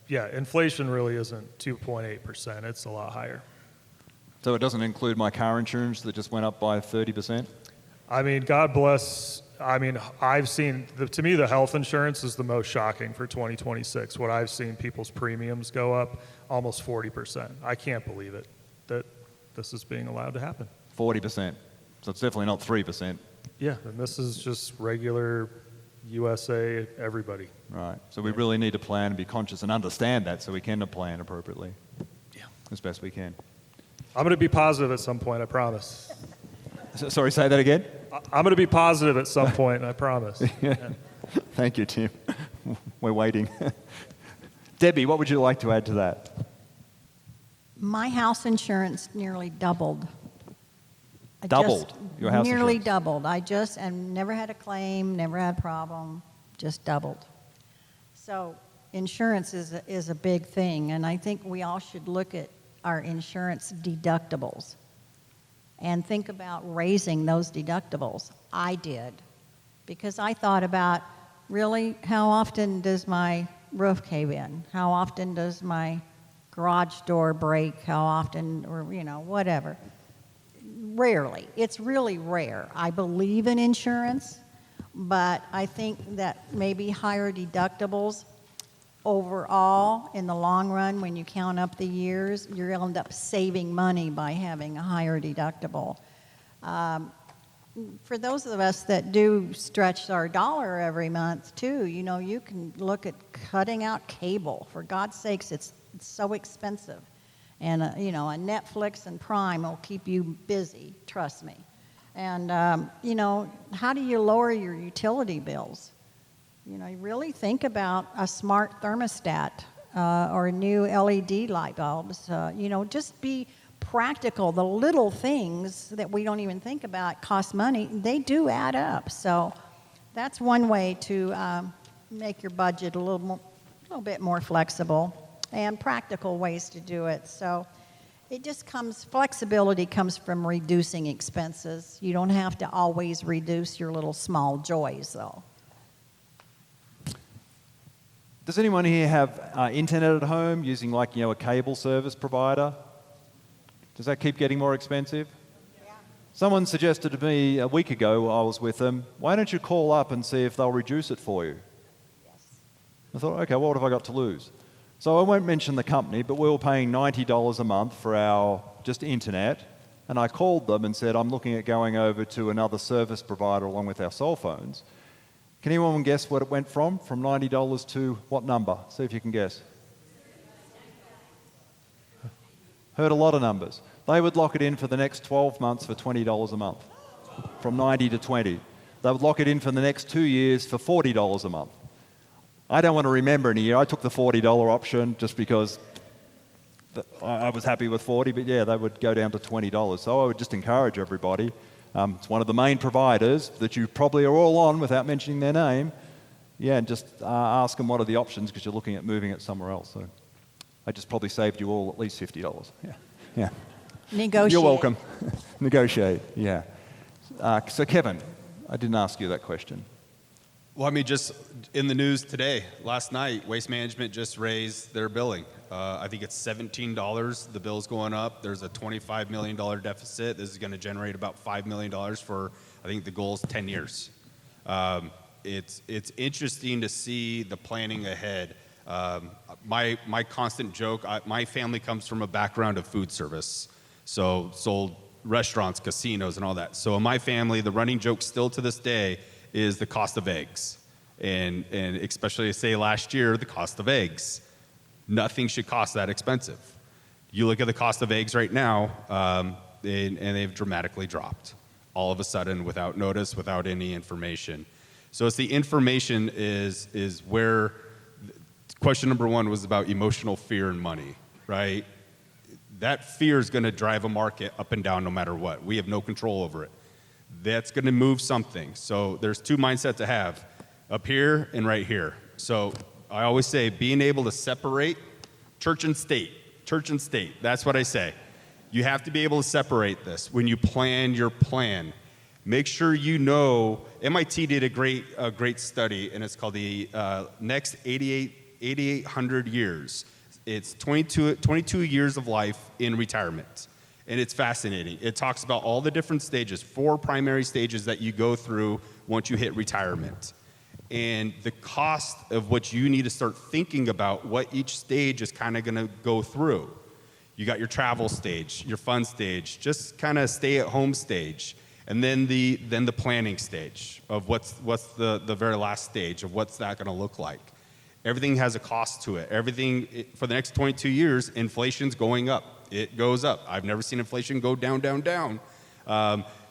inflation really isn't 2.8%. It's a lot higher. So it doesn't include my car insurance that just went up by 30%? I mean, God bless. I mean, I've seen, to me, the health insurance is the most shocking for 2026. What I've seen, people's premiums go up almost 40%. I can't believe it, that this is being allowed to happen. 40%. So it's definitely not 3%. Yeah, and this is just regular USA, everybody. Right. So we really need to plan and be conscious and understand that so we can plan appropriately. Yeah. As best we can. I'm going to be positive at some point, I promise. Sorry, say that again? I'm going to be positive at some point, I promise. Yeah. Thank you, Tim. We're waiting. Debbie, what would you like to add to that? My house insurance nearly doubled. Doubled? Your house nearly insurance? doubled. And never had a claim, never had a problem, just doubled. So insurance is a big thing, and I think we all should look at our insurance deductibles and think about raising those deductibles. I did, because I thought about, really, how often does my roof cave in? How often does my garage door break? How often, or whatever. Rarely. It's really rare. I believe in insurance, but I think that maybe higher deductibles overall, in the long run, when you count up the years, you'll end up saving money by having a higher deductible. For those of us that do stretch our dollar every month too, you can look at cutting out cable. For God's sakes, it's so expensive. And, a Netflix and Prime will keep you busy, trust me. And, how do you lower your utility bills? You really think about a smart thermostat or new LED light bulbs. Just be practical. The little things that we don't even think about cost money, they do add up. So that's one way to make your budget a little bit more flexible, and practical ways to do it. So flexibility comes from reducing expenses. You don't have to always reduce your little small joys, though. Does anyone here have internet at home using a cable service provider? Does that keep getting more expensive? Yeah. Someone suggested to me a week ago while I was with them, why don't you call up and see if they'll reduce it for you? Yes. I thought, okay, what have I got to lose? So I won't mention the company, but we were paying $90 a month for our just internet, and I called them and said, I'm looking at going over to another service provider along with our cell phones. Can anyone guess what it went from $90 to what number? See if you can guess. Heard a lot of numbers. They would lock it in for the next 12 months for $20 a month, from 90 to 20. They would lock it in for the next 2 years for $40 a month. I don't want to remember any year. I took the $40 option just because I was happy with 40, but yeah, they would go down to $20. So I would just encourage everybody. It's one of the main providers that you probably are all on without mentioning their name. Yeah, and just ask them what are the options because you're looking at moving it somewhere else. So I just probably saved you all at least $50. Yeah. Negotiate. You're welcome. Negotiate, yeah. So Kevin, I didn't ask you that question. Well, just in the news today, last night, Waste Management just raised their billing. I think it's $17. The bill's going up. There's a $25 million deficit. This is going to generate about $5 million for, I think the goal is 10 years. It's interesting to see the planning ahead. My constant joke, my family comes from a background of food service. So sold restaurants, casinos, and all that. So in my family, the running joke still to this day is the cost of eggs. And especially say last year, the cost of eggs. Nothing should cost that expensive. You look at the cost of eggs right now, and they've dramatically dropped all of a sudden without notice, without any information. So it's the information is where question number one was about emotional fear and money, right? That fear is going to drive a market up and down no matter what. We have no control over it. That's going to move something. So there's two mindsets to have, up here and right here. So I always say being able to separate church and state. Church and state, that's what I say. You have to be able to separate this when you plan your plan. Make sure you know, MIT did a great study, and it's called the next 8,800 years. It's 22 years of life in retirement. And it's fascinating. It talks about all the different stages, 4 primary stages that you go through once you hit retirement. And the cost of what you need to start thinking about what each stage is kind of going to go through. You got your travel stage, your fun stage, just kind of stay at home stage. And then the planning stage of what's the very last stage of what's that going to look like. Everything has a cost to it. Everything, for the next 22 years, inflation's going up. It goes up. I've never seen inflation go down, down, down.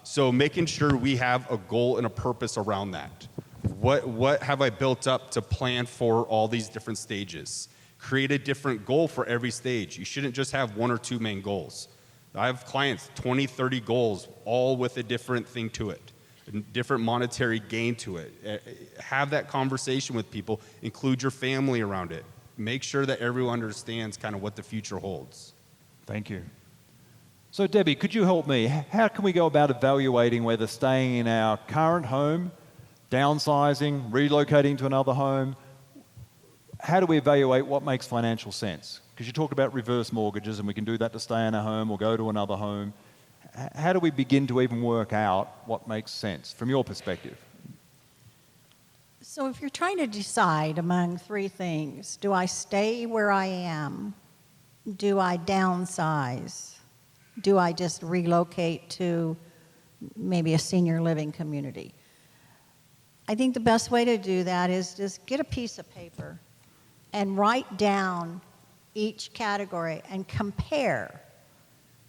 So making sure we have a goal and a purpose around that. What have I built up to plan for all these different stages? Create a different goal for every stage. You shouldn't just have 1 or 2 main goals. I have clients, 20, 30 goals, all with a different thing to it, a different monetary gain to it. Have that conversation with people. Include your family around it. Make sure that everyone understands kind of what the future holds. Thank you. So Debbie, could you help me? How can we go about evaluating whether staying in our current home, downsizing, relocating to another home, how do we evaluate what makes financial sense? Because you talked about reverse mortgages, and we can do that to stay in a home or go to another home. How do we begin to even work out what makes sense from your perspective? So if you're trying to decide among three things, do I stay where I am? Do I downsize? Do I just relocate to maybe a senior living community? I think the best way to do that is just get a piece of paper and write down each category and compare.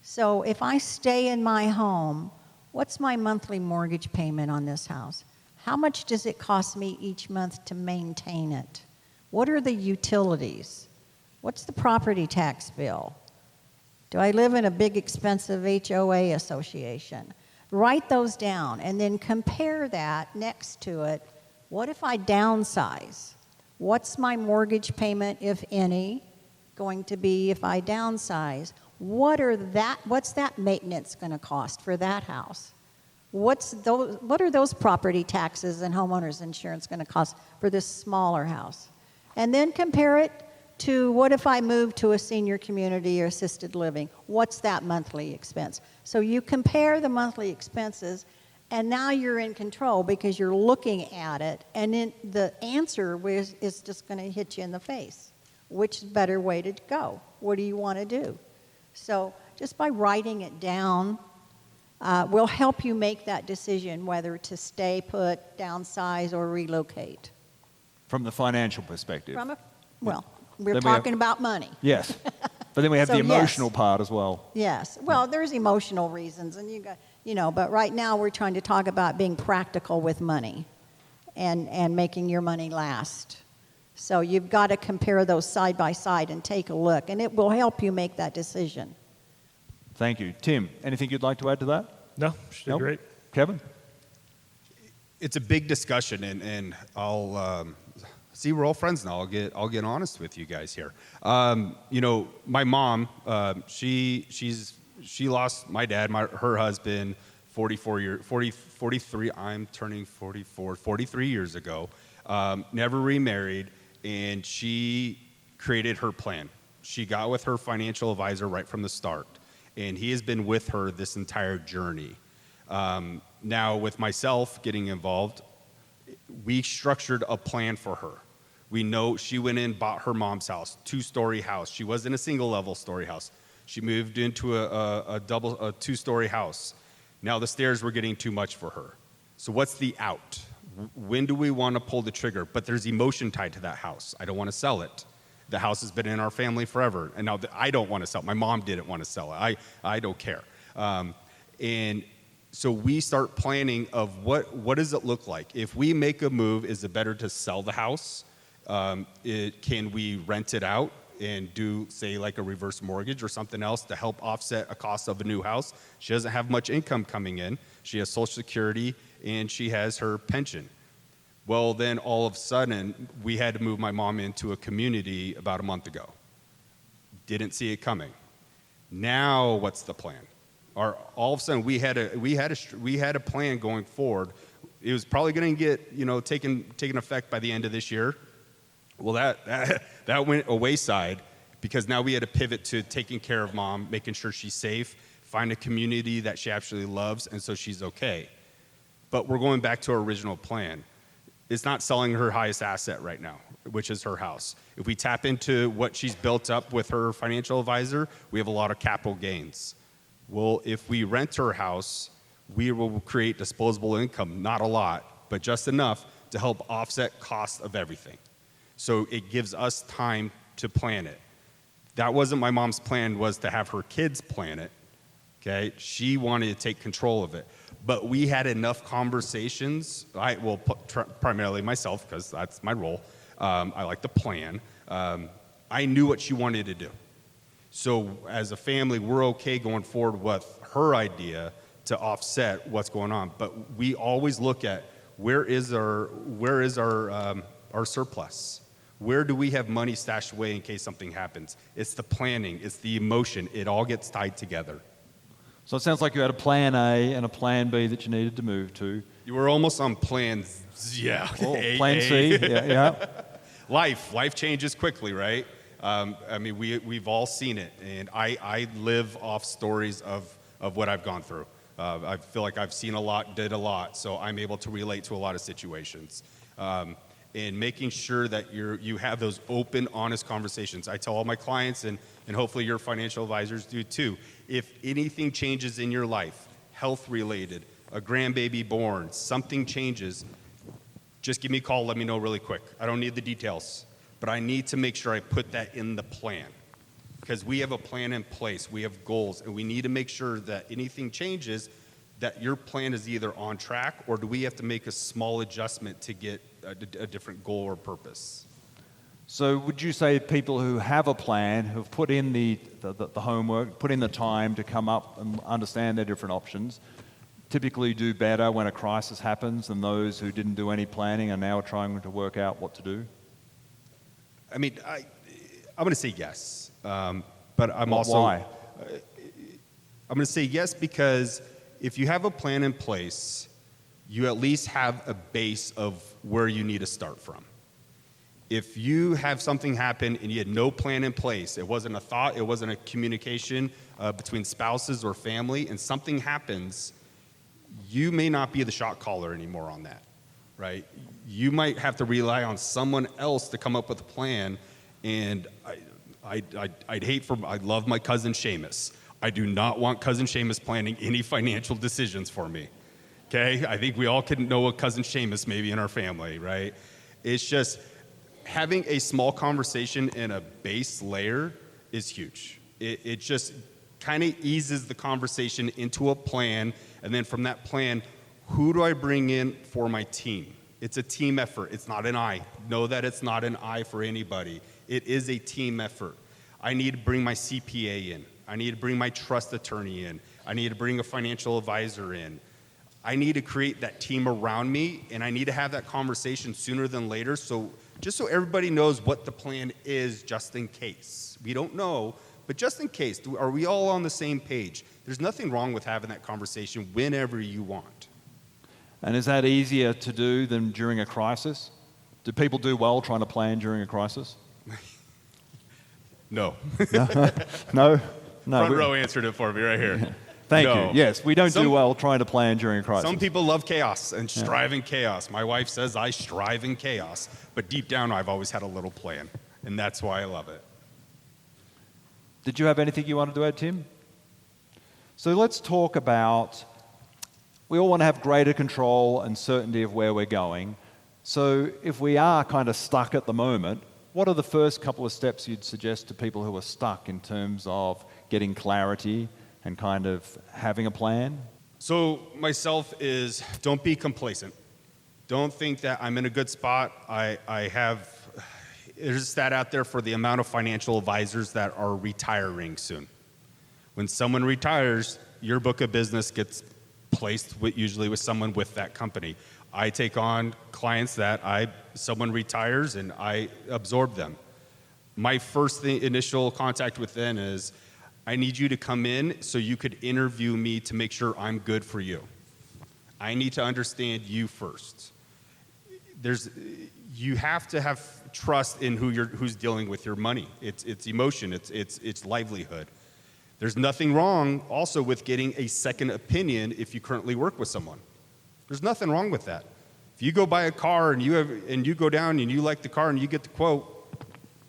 So if I stay in my home, what's my monthly mortgage payment on this house? How much does it cost me each month to maintain it? What are the utilities? What's the property tax bill? Do I live in a big expensive HOA association? Write those down and then compare that next to it. What if I downsize? What's my mortgage payment, if any, going to be if I downsize? What's that maintenance going to cost for that house? What are those property taxes and homeowners insurance going to cost for this smaller house? And then compare it to what if I move to a senior community or assisted living? What's that monthly expense? So you compare the monthly expenses, and now you're in control because you're looking at it, and then the answer is just going to hit you in the face. Which is a better way to go? What do you want to do? So just by writing it down will help you make that decision whether to stay put, downsize, or relocate. From the financial perspective. We're Then talking about money. Yes. But then we have So, the emotional part as well. Yes. Well, there's emotional reasons, and but right now we're trying to talk about being practical with money and making your money last. So you've got to compare those side by side and take a look, and it will help you make that decision. Thank you. Tim, anything you'd like to add to that? No, she did great. Kevin? It's a big discussion, and I'll see, we're all friends now. I'll get honest with you guys here. My mom, she lost my dad, her husband, 43. I'm turning 44. 43 years ago. Never remarried, and she created her plan. She got with her financial advisor right from the start, and he has been with her this entire journey. Now, with myself getting involved, we structured a plan for her. We know she went in, bought her mom's house, 2-story house. She wasn't a single-level story house. She moved into a 2-story house. Now the stairs were getting too much for her. So what's the out? When do we want to pull the trigger? But there's emotion tied to that house. I don't want to sell it. The house has been in our family forever, and now I don't want to sell it. My mom didn't want to sell it. I don't care. And so we start planning of what does it look like? If we make a move, is it better to sell the house? Can we rent it out and do, say, like a reverse mortgage or something else to help offset a cost of a new house? She doesn't have much income coming in. She has Social Security, and she has her pension. Well, then all of a sudden, we had to move my mom into a community about a month ago. Didn't see it coming. Now, what's the plan? All of a sudden, we had a plan going forward. It was probably going to get taken effect by the end of this year. Well, that went a wayside because now we had to pivot to taking care of mom, making sure she's safe, find a community that she actually loves, and so she's okay. But we're going back to our original plan. It's not selling her highest asset right now, which is her house. If we tap into what she's built up with her financial advisor, we have a lot of capital gains. Well, if we rent her house, we will create disposable income, not a lot, but just enough to help offset cost of everything. So it gives us time to plan it. That wasn't my mom's plan, was to have her kids plan it, okay? She wanted to take control of it. But we had enough conversations, primarily myself, because that's my role. I like to plan. I knew what she wanted to do. So as a family, we're okay going forward with her idea to offset what's going on. But we always look at where is our surplus? Where do we have money stashed away in case something happens? It's the planning, it's the emotion. It all gets tied together. So it sounds like you had a plan A and a plan B that you needed to move to. You were almost on plan, yeah. Oh, A, plan A. C, yeah. Life changes quickly, right? I mean, we've all seen it, and I live off stories of what I've gone through. I feel like I've seen a lot, did a lot, so I'm able to relate to a lot of situations. And making sure that you have those open, honest conversations. I tell all my clients, and hopefully your financial advisors do too, if anything changes in your life, health-related, a grandbaby born, something changes, just give me a call, let me know really quick. I don't need the details, but I need to make sure I put that in the plan. Because we have a plan in place, we have goals, and we need to make sure that anything changes, that your plan is either on track, or do we have to make a small adjustment to get a different goal or purpose? So would you say people who have a plan, who've put in the homework, put in the time to come up and understand their different options, typically do better when a crisis happens than those who didn't do any planning and now are trying to work out what to do? I mean, I'm going to say yes, but I'm Well, also... why? I'm going to say yes because if you have a plan in place, you at least have a base of where you need to start from. If you have something happen and you had no plan in place, it wasn't a thought, it wasn't a communication between spouses or family, and something happens, you may not be the shot caller anymore on that, right? You might have to rely on someone else to come up with a plan, and I love my cousin Seamus. I do not want cousin Seamus planning any financial decisions for me, okay? I think we all can know a cousin Seamus maybe in our family, right? It's just having a small conversation in a base layer is huge. It just kind of eases the conversation into a plan, and then from that plan, who do I bring in for my team? It's a team effort. It's not an I. Know that it's not an I for anybody. It is a team effort. I need to bring my CPA in. I need to bring my trust attorney in. I need to bring a financial advisor in. I need to create that team around me, and I need to have that conversation sooner than later, just so everybody knows what the plan is, just in case. We don't know, but just in case, are we all on the same page? There's nothing wrong with having that conversation whenever you want. And is that easier to do than during a crisis? Do people do well trying to plan during a crisis? No. No? No. Front row answered it for me right here. Thank No. you. Yes, we don't do well trying to plan during a crisis. Some people love chaos and strive in chaos. My wife says I strive in chaos, but deep down I've always had a little plan, and that's why I love it. Did you have anything you wanted to add, Tim? So let's talk about, we all want to have greater control and certainty of where we're going. So if we are kind of stuck at the moment, what are the first couple of steps you'd suggest to people who are stuck in terms of getting clarity and kind of having a plan? So myself is, don't be complacent. Don't think that I'm in a good spot. There's a stat out there for the amount of financial advisors that are retiring soon. When someone retires, your book of business gets placed usually with someone with that company. I take on clients that someone retires and I absorb them. My first initial contact with them is, I need you to come in so you could interview me to make sure I'm good for you. I need to understand you first. You have to have trust in who's dealing with your money. It's emotion, it's livelihood. There's nothing wrong also with getting a second opinion if you currently work with someone. There's nothing wrong with that. If you go buy a car and you go down and you like the car and you get the quote,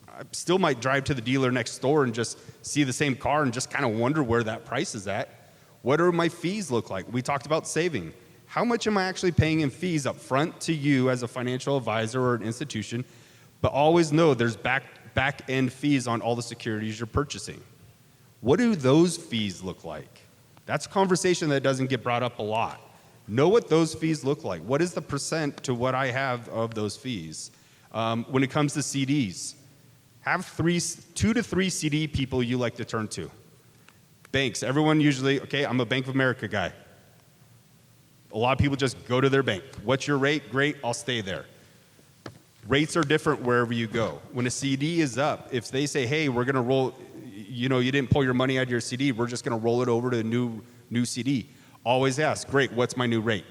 I still might drive to the dealer next door and just see the same car and just kind of wonder where that price is at. What do my fees look like? We talked about saving. How much am I actually paying in fees up front to you as a financial advisor or an institution? But always know there's back end fees on all the securities you're purchasing. What do those fees look like? That's a conversation that doesn't get brought up a lot. Know what those fees look like. What is the percent to what I have of those fees? When it comes to CDs, have 2 to 3 CD people you like to turn to. Banks, everyone usually, okay, I'm a Bank of America guy. A lot of people just go to their bank. What's your rate? Great, I'll stay there. Rates are different wherever you go. When a CD is up, if they say, hey, we're going to roll, you didn't pull your money out of your CD, we're just going to roll it over to a new CD. Always ask, great, what's my new rate?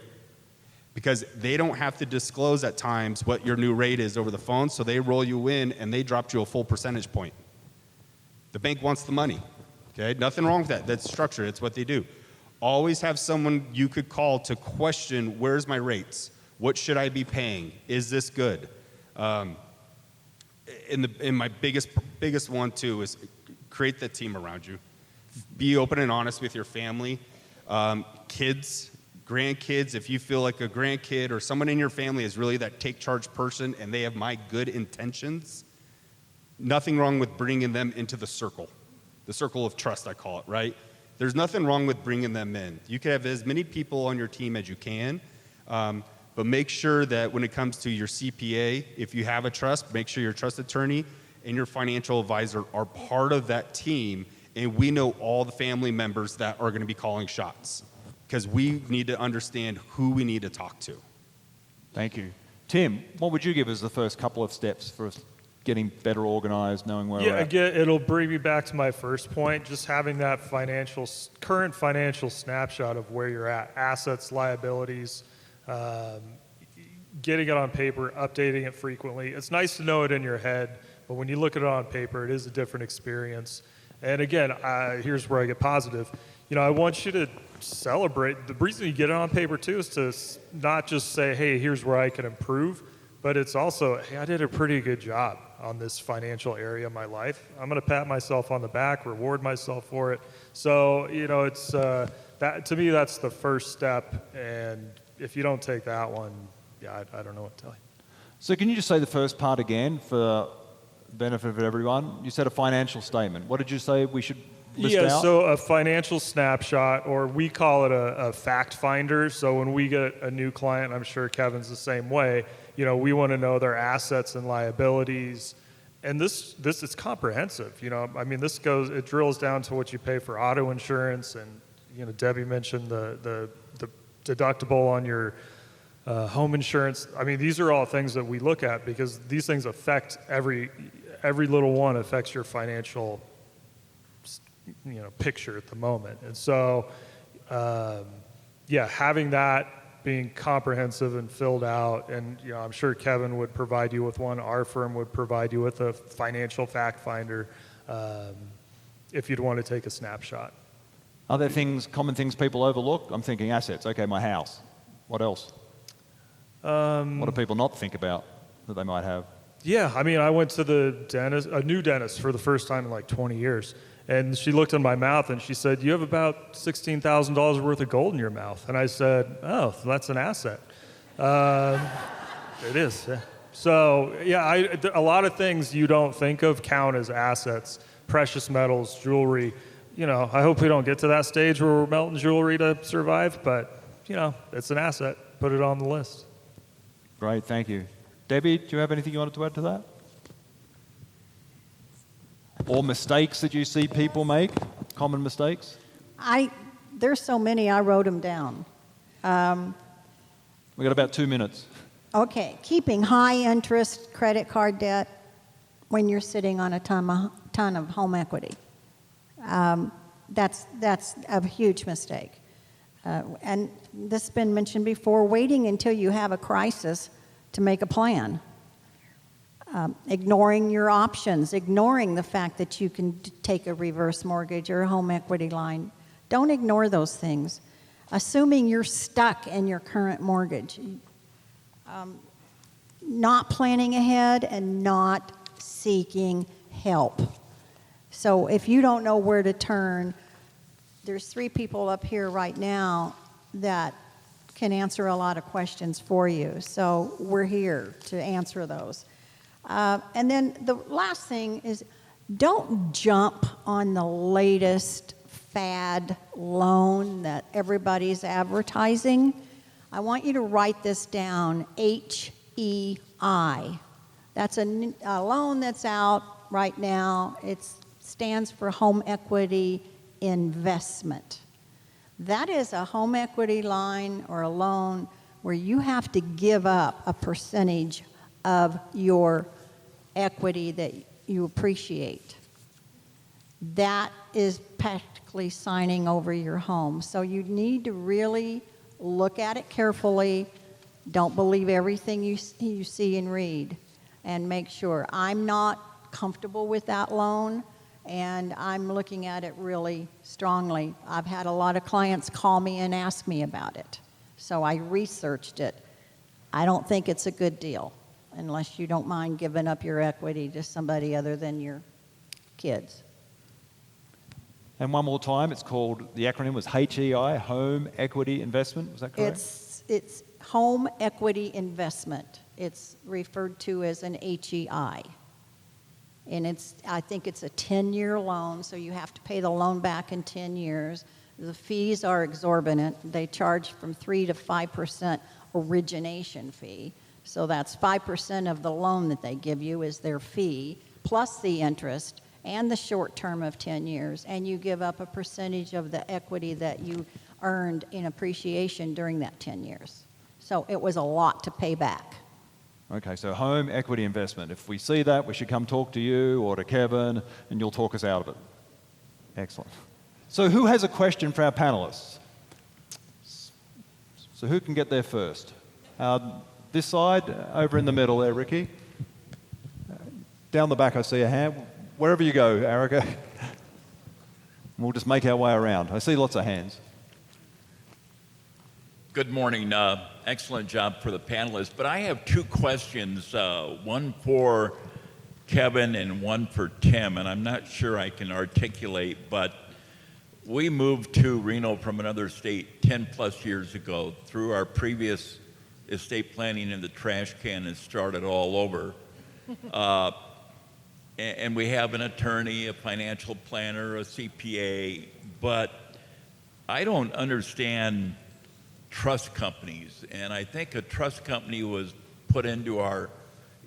Because they don't have to disclose at times what your new rate is over the phone, so they roll you in and they dropped you a full percentage point. The bank wants the money, okay? Nothing wrong with that. That's structure. It's what they do. Always have someone you could call to question, where's my rates? What should I be paying? Is this good? And my biggest one, too, is create that team around you. Be open and honest with your family. Kids, grandkids, if you feel like a grandkid or someone in your family is really that take charge person and they have my good intentions, nothing wrong with bringing them into the circle of trust, I call it, right? There's nothing wrong with bringing them in. You can have as many people on your team as you can, but make sure that when it comes to your CPA, if you have a trust, make sure your trust attorney and your financial advisor are part of that team, and we know all the family members that are going to be calling shots, because we need to understand who we need to talk to. Thank you. Tim, what would you give as the first couple of steps for us getting better organized, knowing where we're at? Again, it'll bring me back to my first point, just having that current financial snapshot of where you're at, assets, liabilities, getting it on paper, updating it frequently. It's nice to know it in your head, but when you look at it on paper, it is a different experience. And again, here's where I get positive. I want you to celebrate. The reason you get it on paper too is to not just say, hey, here's where I can improve, but it's also, hey, I did a pretty good job on this financial area of my life. I'm going to pat myself on the back, reward myself for it. So, it's that, to me, that's the first step. And if you don't take that one, I don't know what to tell you. So can you just say the first part again for the benefit of everyone? You said a financial statement. What did you say we should list out? So a financial snapshot, or we call it a fact finder. So when we get a new client, I'm sure Kevin's the same way, we want to know their assets and liabilities. And this is comprehensive. It drills down to what you pay for auto insurance. And, Debbie mentioned the deductible on your home insurance. These are all things that we look at because these things affect every little one affects your financial, picture at the moment. And so, having that being comprehensive and filled out, and I'm sure Kevin would provide you with one. Our firm would provide you with a financial fact finder if you'd want to take a snapshot. Are there common things people overlook? I'm thinking assets. Okay, my house. What else? What do people not think about that they might have? Yeah, I went to a new dentist for the first time in like 20 years. And she looked in my mouth and she said, you have about $16,000 worth of gold in your mouth. And I said, oh, that's an asset. It is. Yeah. So, a lot of things you don't think of count as assets. Precious metals, jewelry. I hope we don't get to that stage where we're melting jewelry to survive, but, it's an asset. Put it on the list. Great, thank you. Debbie, do you have anything you wanted to add to that? Or mistakes that you see people make? Common mistakes? There's so many, I wrote them down. We've got about 2 minutes. Okay, keeping high interest credit card debt when you're sitting on a ton of home equity. That's a huge mistake. And this has been mentioned before, waiting until you have a crisis to make a plan. Ignoring your options, ignoring the fact that you can take a reverse mortgage or a home equity line. Don't ignore those things. Assuming you're stuck in your current mortgage. Not planning ahead and not seeking help. So if you don't know where to turn, there's 3 people up here right now that can answer a lot of questions for you. So we're here to answer those. And then the last thing is, don't jump on the latest fad loan that everybody's advertising. I want you to write this down, HEI. That's a loan that's out right now. It stands for Home Equity Investment. That is a home equity line or a loan where you have to give up a percentage of your equity that you appreciate. That is practically signing over your home. So you need to really look at it carefully. Don't believe everything you see and read, and make sure. I'm not comfortable with that loan, and I'm looking at it really strongly. I've had a lot of clients call me and ask me about it, so I researched it. I don't think it's a good deal unless you don't mind giving up your equity to somebody other than your kids. And one more time, it's called, the acronym was HEI, Home Equity Investment, was that correct? It's home equity investment. It's referred to as an HEI. And I think it's a 10-year loan, so you have to pay the loan back in 10 years. The fees are exorbitant. They charge from 3 to 5% origination fee. So that's 5% of the loan that they give you is their fee, plus the interest and the short term of 10 years. And you give up a percentage of the equity that you earned in appreciation during that 10 years. So it was a lot to pay back. Okay, so home equity investment. If we see that, we should come talk to you or to Kevin, and you'll talk us out of it. Excellent. So who has a question for our panelists? So who can get there first? This side, over in the middle there, Ricky. Down the back, I see a hand. Wherever you go, Erica. We'll just make our way around. I see lots of hands. Good morning. Excellent job for the panelists. But I have two questions, one for Kevin and one for Tim, and I'm not sure I can articulate, but we moved to Reno from another state 10 plus years ago. Through our previous estate planning in the trash can and started all over. And we have an attorney, a financial planner, a CPA, but I don't understand trust companies. And I think a trust company was put into our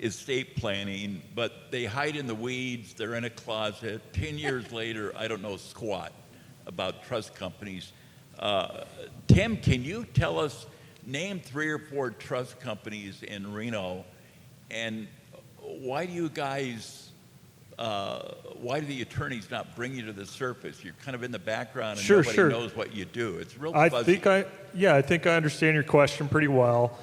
estate planning, but they hide in the weeds, they're in a closet. 10 years later, I don't know squat about trust companies. Tim, can you tell us, name 3 or 4 trust companies in Reno, and why do you guys, why do the attorneys not bring you to the surface? You're kind of in the background and nobody knows what you do. It's real fuzzy. I think I understand your question pretty well.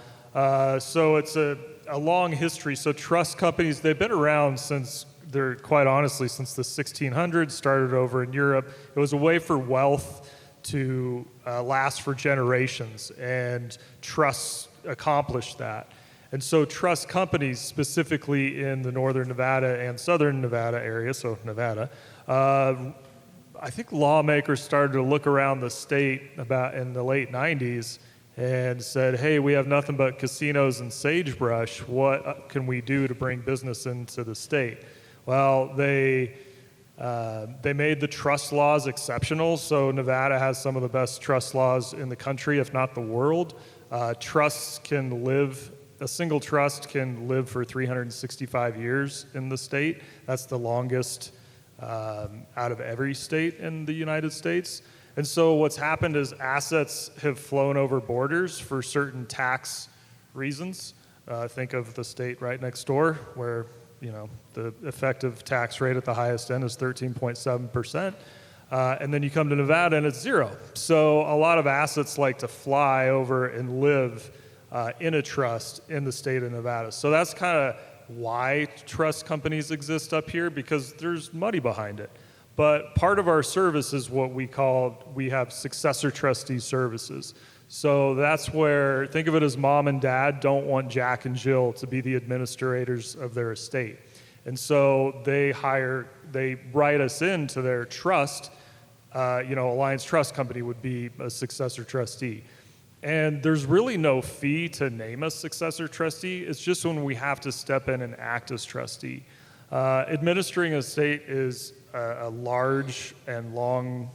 So it's a long history. So trust companies, they've been around since, they're quite honestly, since the 1600s, started over in Europe. It was a way for wealth to last for generations, and trusts accomplished that. And so trust companies, specifically in the northern Nevada and southern Nevada area, so Nevada, I think lawmakers started to look around the state about in the late 90s and said, hey, we have nothing but casinos and sagebrush. What can we do to bring business into the state? Well, they made the trust laws exceptional, so Nevada has some of the best trust laws in the country, if not the world. Trusts can live, a single trust can live for 365 years in the state. That's the longest out of every state in the United States. And so what's happened is assets have flown over borders for certain tax reasons. Think of the state right next door where, you know, the effective tax rate at the highest end is 13.7%. And then you come to Nevada and it's 0. So a lot of assets like to fly over and live in a trust in the state of Nevada. So that's kind of why trust companies exist up here, because there's money behind it. But part of our service is what we have successor trustee services. So that's where, think of it as mom and dad don't want Jack and Jill to be the administrators of their estate. And so they write us into their trust. Alliance Trust Company would be a successor trustee. And there's really no fee to name a successor trustee. It's just when we have to step in and act as trustee. Administering a estate is a large and long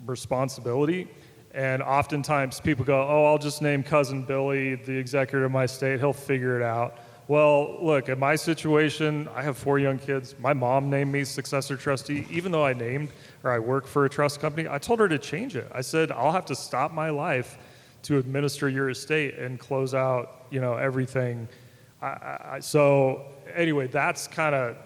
responsibility. And oftentimes people go, oh, I'll just name Cousin Billy, the executor of my estate. He'll figure it out. Well, look, in my situation, I have 4 young kids. My mom named me successor trustee. Even though I work for a trust company, I told her to change it. I said, I'll have to stop my life to administer your estate and close out, everything. So anyway, that's kind of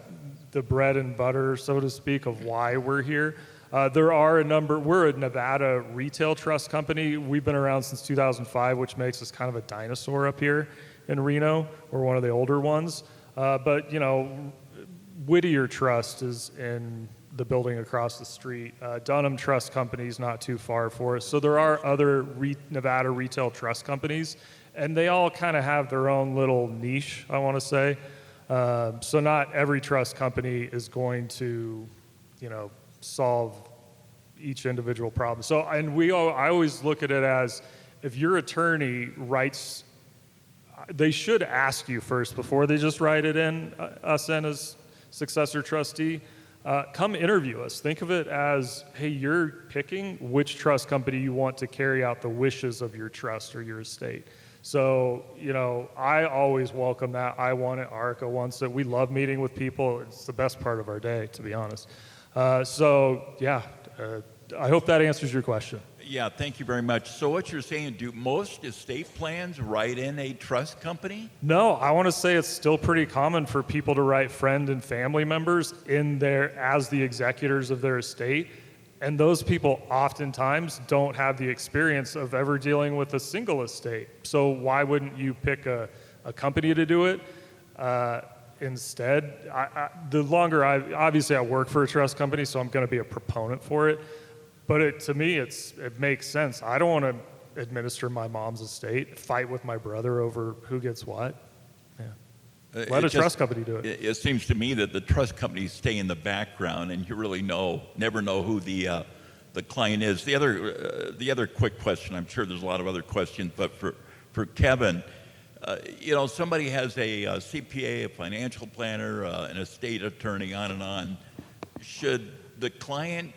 the bread and butter, so to speak, of why we're here. We're a Nevada retail trust company. We've been around since 2005, which makes us kind of a dinosaur up here in Reno. We're one of the older ones. But, Whittier Trust is in the building across the street. Dunham Trust Company is not too far for us. So there are other Nevada retail trust companies, and they all kind of have their own little niche, I want to say. So not every trust company is going to, solve each individual problem. So, I always look at it as, if your attorney writes, they should ask you first before they just write it in, us in as successor trustee. Come interview us. Think of it as, hey, you're picking which trust company you want to carry out the wishes of your trust or your estate. So, I always welcome that. I want it. Arica wants it. We love meeting with people. It's the best part of our day, to be honest. I hope that answers your question. Yeah, thank you very much. So what you're saying, do most estate plans write in a trust company? No, I want to say it's still pretty common for people to write friend and family members in there as the executors of their estate. And those people oftentimes don't have the experience of ever dealing with a single estate. So why wouldn't you pick a company to do it? Instead, obviously I work for a trust company, so I'm going to be a proponent for it. But to me, it makes sense. I don't want to administer my mom's estate, fight with my brother over who gets what. Yeah. Let a trust company do it. It seems to me that the trust companies stay in the background, and you really never know who the client is. The other quick question, I'm sure there's a lot of other questions, but for Kevin, somebody has a CPA, a financial planner, an estate attorney, on and on. Should the client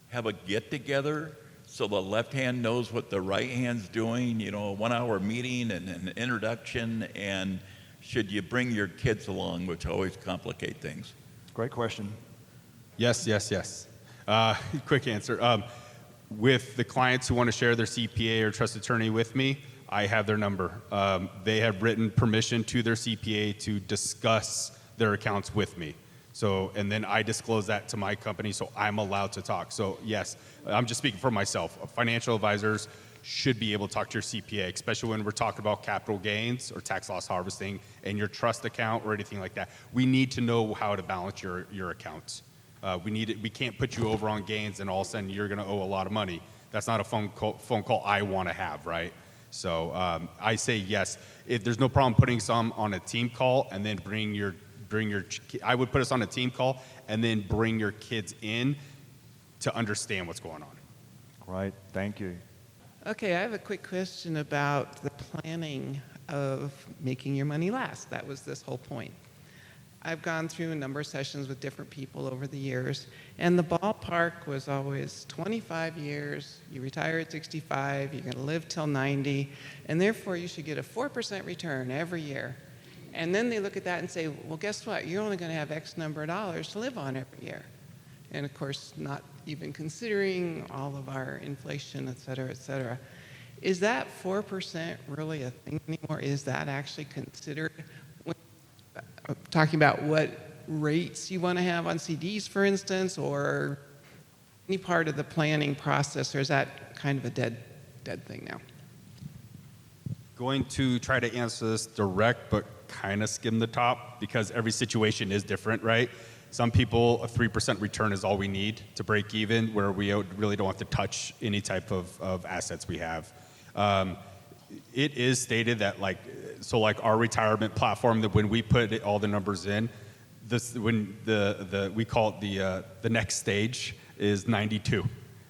have a get-together so the left hand knows what the right hand's doing, a 1-hour meeting and an introduction, and should you bring your kids along, which always complicate things? Great question. Yes. Quick answer. With the clients who want to share their CPA or trust attorney with me, I have their number. They have written permission to their CPA to discuss their accounts with me. So, and then I disclose that to my company, so I'm allowed to talk. So yes, I'm just speaking for myself. Financial advisors should be able to talk to your CPA, especially when we're talking about capital gains or tax loss harvesting and your trust account or anything like that. We need to know how to balance your accounts. We can't put you over on gains and all of a sudden you're going to owe a lot of money. That's not a phone call I want to have, right? So I say yes. If there's no problem putting some on a team call and then I would put us on a team call and then bring your kids in to understand what's going on. Right, thank you. Okay, I have a quick question about the planning of making your money last. That was this whole point. I've gone through a number of sessions with different people over the years, and the ballpark was always 25 years, you retire at 65, you're going to live till 90, and therefore you should get a 4% return every year. And then they look at that and say, well, guess what? You're only going to have X number of dollars to live on every year. And of course, not even considering all of our inflation, et cetera, et cetera. Is that 4% really a thing anymore? Is that actually considered? Talking about what rates you want to have on CDs, for instance, or any part of the planning process, or is that kind of a dead thing now? Going to try to answer this direct, but kind of skim the top because every situation is different, right? Some people, a 3% return is all we need to break even, where we really don't have to touch any type of assets we have. It is stated that like our retirement platform, that when we put all the numbers in, we call it the next stage is 92.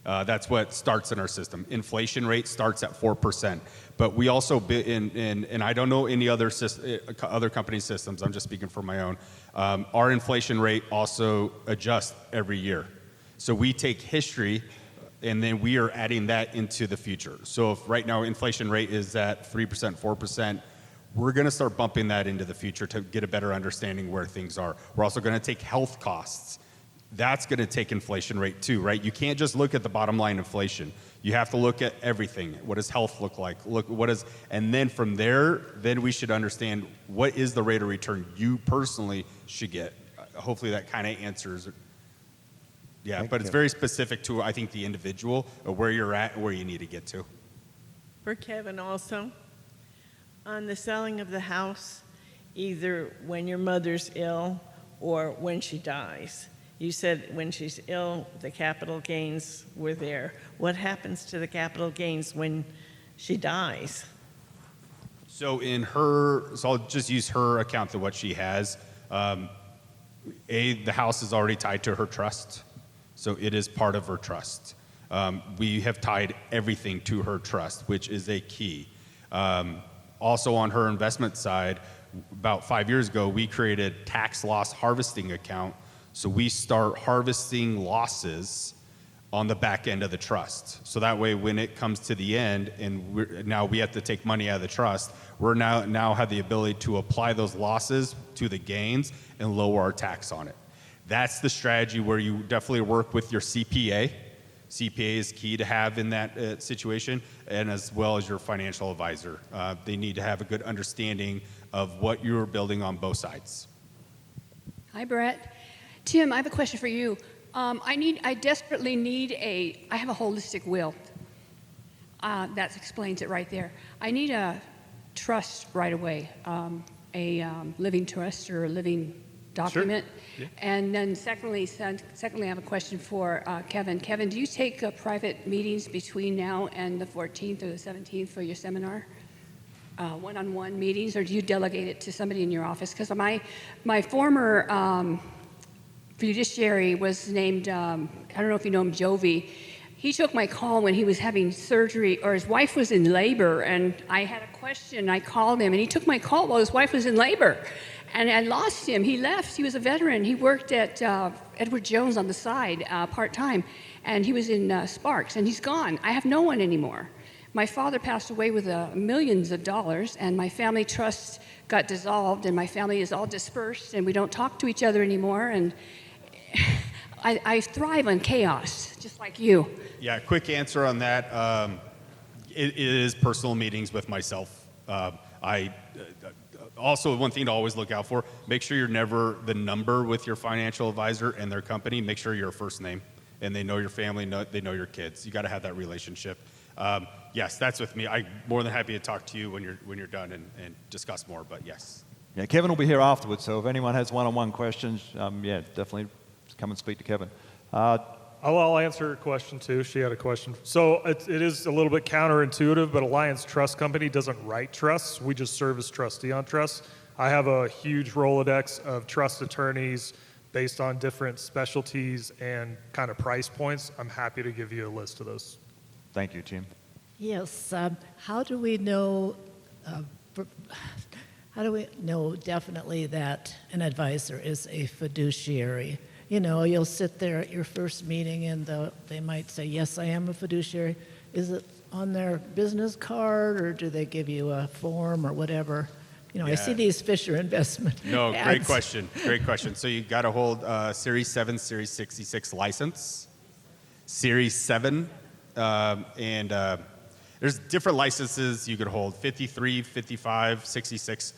That's what starts in our system. Inflation rate starts at 4%. But we also, and I don't know any other company systems, I'm just speaking for my own, our inflation rate also adjusts every year. So we take history and then we are adding that into the future. So if right now inflation rate is at 3%, 4%, we're going to start bumping that into the future to get a better understanding where things are. We're also going to take health costs. that's going to take inflation rate too, right? You can't just look at the bottom line inflation. You have to look at everything. What does health look like? And then from there, then we should understand what is the rate of return you personally should get. Hopefully that kind of answers it. Yeah, but it's very specific to, I think, the individual, or where you're at and where you need to get to. For Kevin also, on the selling of the house, either when your mother's ill or when she dies. You said when she's ill, the capital gains were there. What happens to the capital gains when she dies? So I'll just use her account to what she has. The house is already tied to her trust, so it is part of her trust. We have tied everything to her trust, which is a key. Also on her investment side, about 5 years ago, we created a tax loss harvesting account. So we start harvesting losses on the back end of the trust. So that way, when it comes to the end and now we have to take money out of the trust, we're now have the ability to apply those losses to the gains and lower our tax on it. That's the strategy where you definitely work with your CPA. CPA is key to have in that situation, and as well as your financial advisor. They need to have a good understanding of what you're building on both sides. Hi, Brett. Tim, I have a question for you. I desperately need I have a holistic will. That explains it right there. I need a trust right away, a living trust or a living document. Sure. Yeah. And then secondly, I have a question for Kevin. Kevin, do you take private meetings between now and the 14th or the 17th for your seminar? One-on-one meetings, or do you delegate it to somebody in your office? Because my former fiduciary was named, I don't know if you know him, Jovi. He took my call when he was having surgery, or his wife was in labor, and I had a question. I called him, and he took my call while his wife was in labor. And I lost him. He left. He was a veteran. He worked at Edward Jones on the side, part-time, and he was in Sparks, and he's gone. I have no one anymore. My father passed away with millions of dollars, and my family trust got dissolved, and my family is all dispersed, and we don't talk to each other anymore, and I thrive on chaos, just like you. Yeah, quick answer on that. It is personal meetings with myself. Also, one thing to always look out for, make sure you're never the number with your financial advisor and their company. Make sure you're a first name, and they know your family, they know your kids. You got to have that relationship. Yes, that's with me. I'm more than happy to talk to you when you're done and discuss more, but yes. Yeah, Kevin will be here afterwards, so if anyone has one-on-one questions, definitely come and speak to Kevin. I'll answer her question too. She had a question. So it is a little bit counterintuitive, but Alliance Trust Company doesn't write trusts. We just serve as trustee on trusts. I have a huge Rolodex of trust attorneys based on different specialties and kind of price points. I'm happy to give you a list of those. Thank you, Jim. Yes. How do we know? How do we know definitely that an advisor is a fiduciary? You know, you'll sit there at your first meeting and they might say, yes, I am a fiduciary. Is it on their business card, or do they give you a form or whatever? You know, I see these Fisher investment No, ads. great question. Great question. So you got to hold Series 7, Series 66 license, Series 7, and there's different licenses you could hold, 53, 55, 66.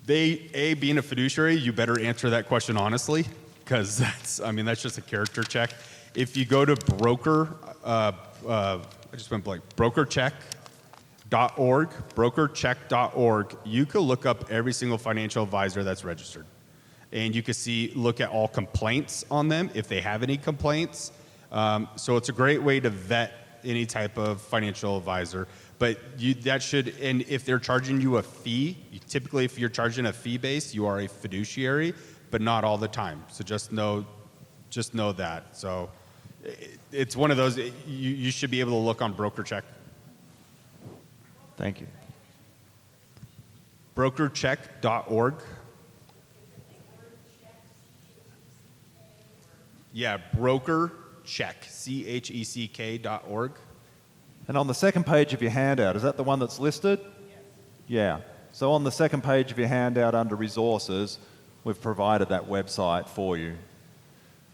Being a fiduciary, you better answer that question honestly, because that's just a character check. If you go to brokercheck.org, you can look up every single financial advisor that's registered. And you can look at all complaints on them, if they have any complaints. So it's a great way to vet any type of financial advisor. But and if they're charging you a fee, typically if you're charging a fee base, you are a fiduciary, but not all the time. So just know that. So it's one of those, you should be able to look on BrokerCheck. Thank you. Brokercheck.org. Yeah, BrokerCheck, CHECK.org. And on the second page of your handout, is that the one that's listed? Yeah. So on the second page of your handout under resources, we've provided that website for you.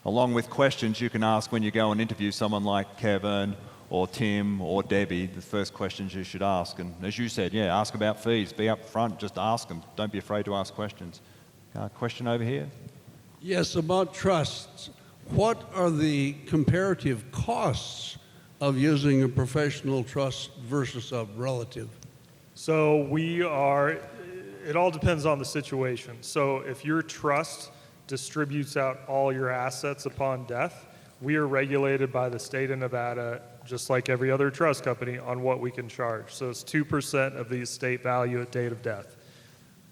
along with questions you can ask when you go and interview someone like Kevin or Tim or Debbie, the first questions you should ask. And as you said, yeah, ask about fees. Be up front, just ask them. Don't be afraid to ask questions. Question over here? Yes, about trusts. What are the comparative costs of using a professional trust versus a relative? So it all depends on the situation. So if your trust distributes out all your assets upon death, we are regulated by the state of Nevada, just like every other trust company, on what we can charge. So it's 2% of the estate value at date of death.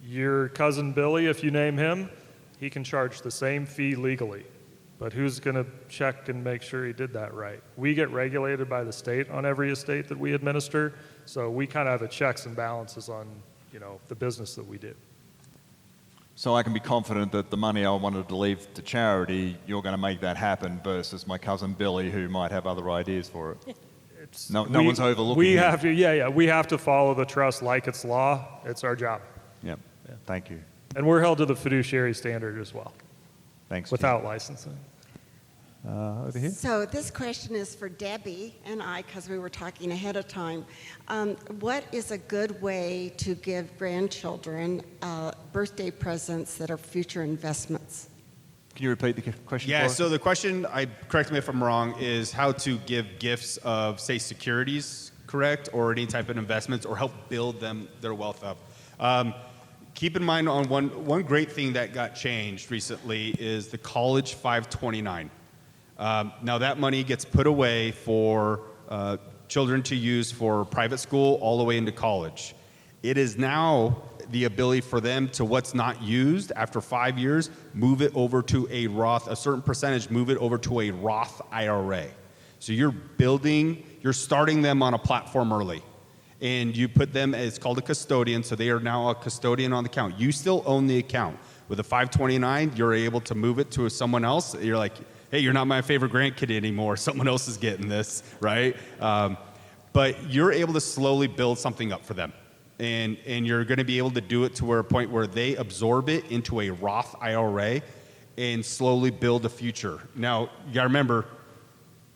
Your cousin Billy, if you name him, he can charge the same fee legally. But who's going to check and make sure he did that right? We get regulated by the state on every estate that we administer, so we kind of have a checks and balances on, the business that we do. So I can be confident that the money I wanted to leave to charity, you're going to make that happen versus my cousin Billy, who might have other ideas for it. No one's overlooking We him. have to, we have to follow the trust like it's law. It's our job. Yep. Thank you. And we're held to the fiduciary standard as well, Thanks. without licensing. Over here. So this question is for Debbie and I, because we were talking ahead of time. What is a good way to give grandchildren birthday presents that are future investments? Can you repeat the question Yeah, for us? so the question, correct me if I'm wrong, is how to give gifts of, say, securities, correct, or any type of investments, or help build their wealth up. Keep in mind on one great thing that got changed recently is the College 529. Now that money gets put away for children to use for private school all the way into college. It is now the ability for them to what's not used after 5 years, move it over to a Roth, a certain percentage, move it over to a Roth IRA. So you're starting them on a platform early. And you put them, it's called a custodian, so they are now a custodian on the account. You still own the account. With a 529, you're able to move it to someone else. You're like, hey, you're not my favorite grandkid anymore. Someone else is getting this, right? But you're able to slowly build something up for them. And you're going to be able to do it to a point where they absorb it into a Roth IRA and slowly build a future. Now, you got to remember,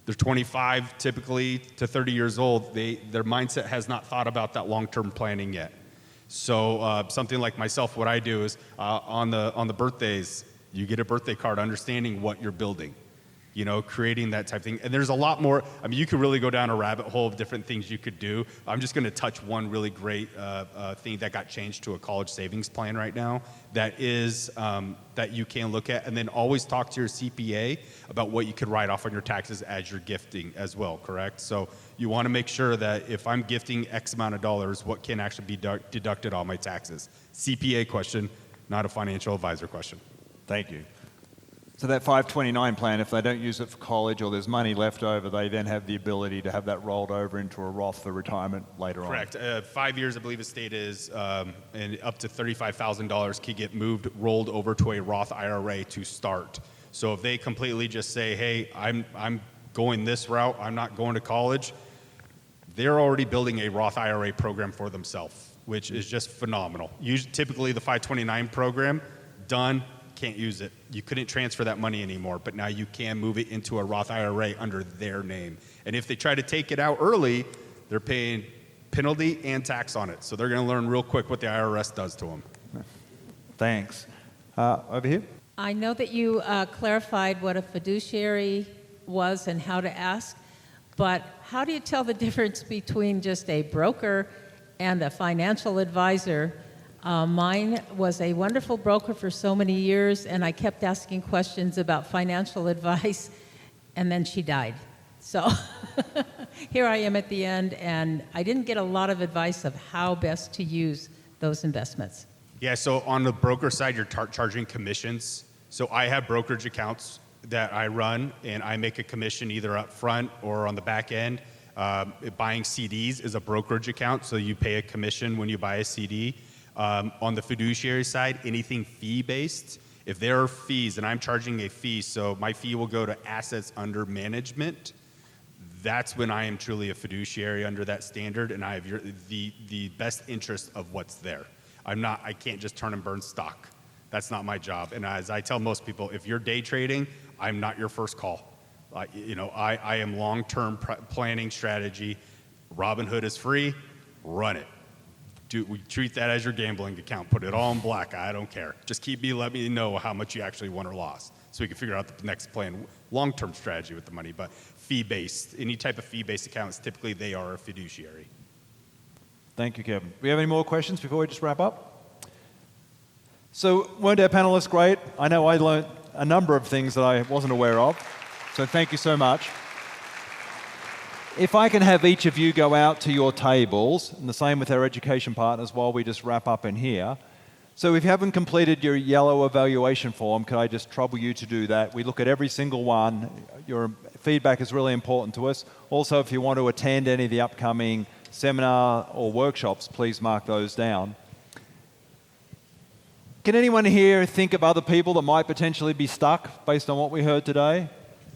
they're 25 typically to 30 years old. Their mindset has not thought about that long-term planning yet. So something like myself, what I do is on the birthdays, you get a birthday card understanding what you're building, creating that type of thing. And there's a lot more. I mean, you could really go down a rabbit hole of different things you could do. I'm just going to touch one really great thing that got changed to a college savings plan right now that you can look at. And then always talk to your CPA about what you could write off on your taxes as you're gifting as well, correct? So you want to make sure that if I'm gifting X amount of dollars, what can actually be deducted on my taxes? CPA question, not a financial advisor question. Thank you. So that 529 plan, if they don't use it for college or there's money left over, they then have the ability to have that rolled over into a Roth for retirement later on. Correct. 5 years, I believe the state is, and up to $35,000 can get rolled over to a Roth IRA to start. So if they completely just say, hey, I'm going this route, I'm not going to college, they're already building a Roth IRA program for themselves, which is just phenomenal. Typically the 529 program, done, can't use it. You couldn't transfer that money anymore, but now you can move it into a Roth IRA under their name. And if they try to take it out early, they're paying penalty and tax on it. So they're going to learn real quick what the IRS does to them. Thanks. Over here. I know that you clarified what a fiduciary was and how to ask, but how do you tell the difference between just a broker and a financial advisor? Mine was a wonderful broker for so many years, and I kept asking questions about financial advice, and then she died. So here I am at the end, and I didn't get a lot of advice of how best to use those investments. Yeah, so on the broker side, you're charging commissions. So I have brokerage accounts that I run, and I make a commission either up front or on the back end. Buying CDs is a brokerage account, so you pay a commission when you buy a CD. On the fiduciary side, anything fee-based, if there are fees and I'm charging a fee, so my fee will go to assets under management, that's when I am truly a fiduciary under that standard, and I have the best interest of what's there. I can't just turn and burn stock. That's not my job. And as I tell most people, if you're day trading, I'm not your first call. I am long-term planning strategy. Robinhood is free, run it. We treat that as your gambling account. Put it all in black. I don't care. Just let me know how much you actually won or lost, so we can figure out the next plan, long-term strategy with the money. But fee-based, any type of fee-based accounts, typically they are a fiduciary. Thank you, Kevin. Do we have any more questions before we just wrap up? So weren't our panelists great? I know I learned a number of things that I wasn't aware of. So thank you so much. If I can have each of you go out to your tables, and the same with our education partners while we just wrap up in here. So if you haven't completed your yellow evaluation form, could I just trouble you to do that? We look at every single one. Your feedback is really important to us. Also, if you want to attend any of the upcoming seminar or workshops, please mark those down. Can anyone here think of other people that might potentially be stuck based on what we heard today?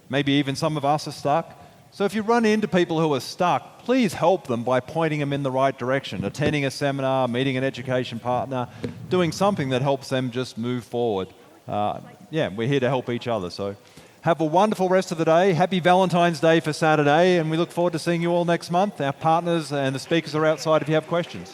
Maybe even some of us are stuck. So if you run into people who are stuck, please help them by pointing them in the right direction, attending a seminar, meeting an education partner, doing something that helps them just move forward. We're here to help each other. So have a wonderful rest of the day. Happy Valentine's Day for Saturday, and we look forward to seeing you all next month. Our partners and the speakers are outside if you have questions.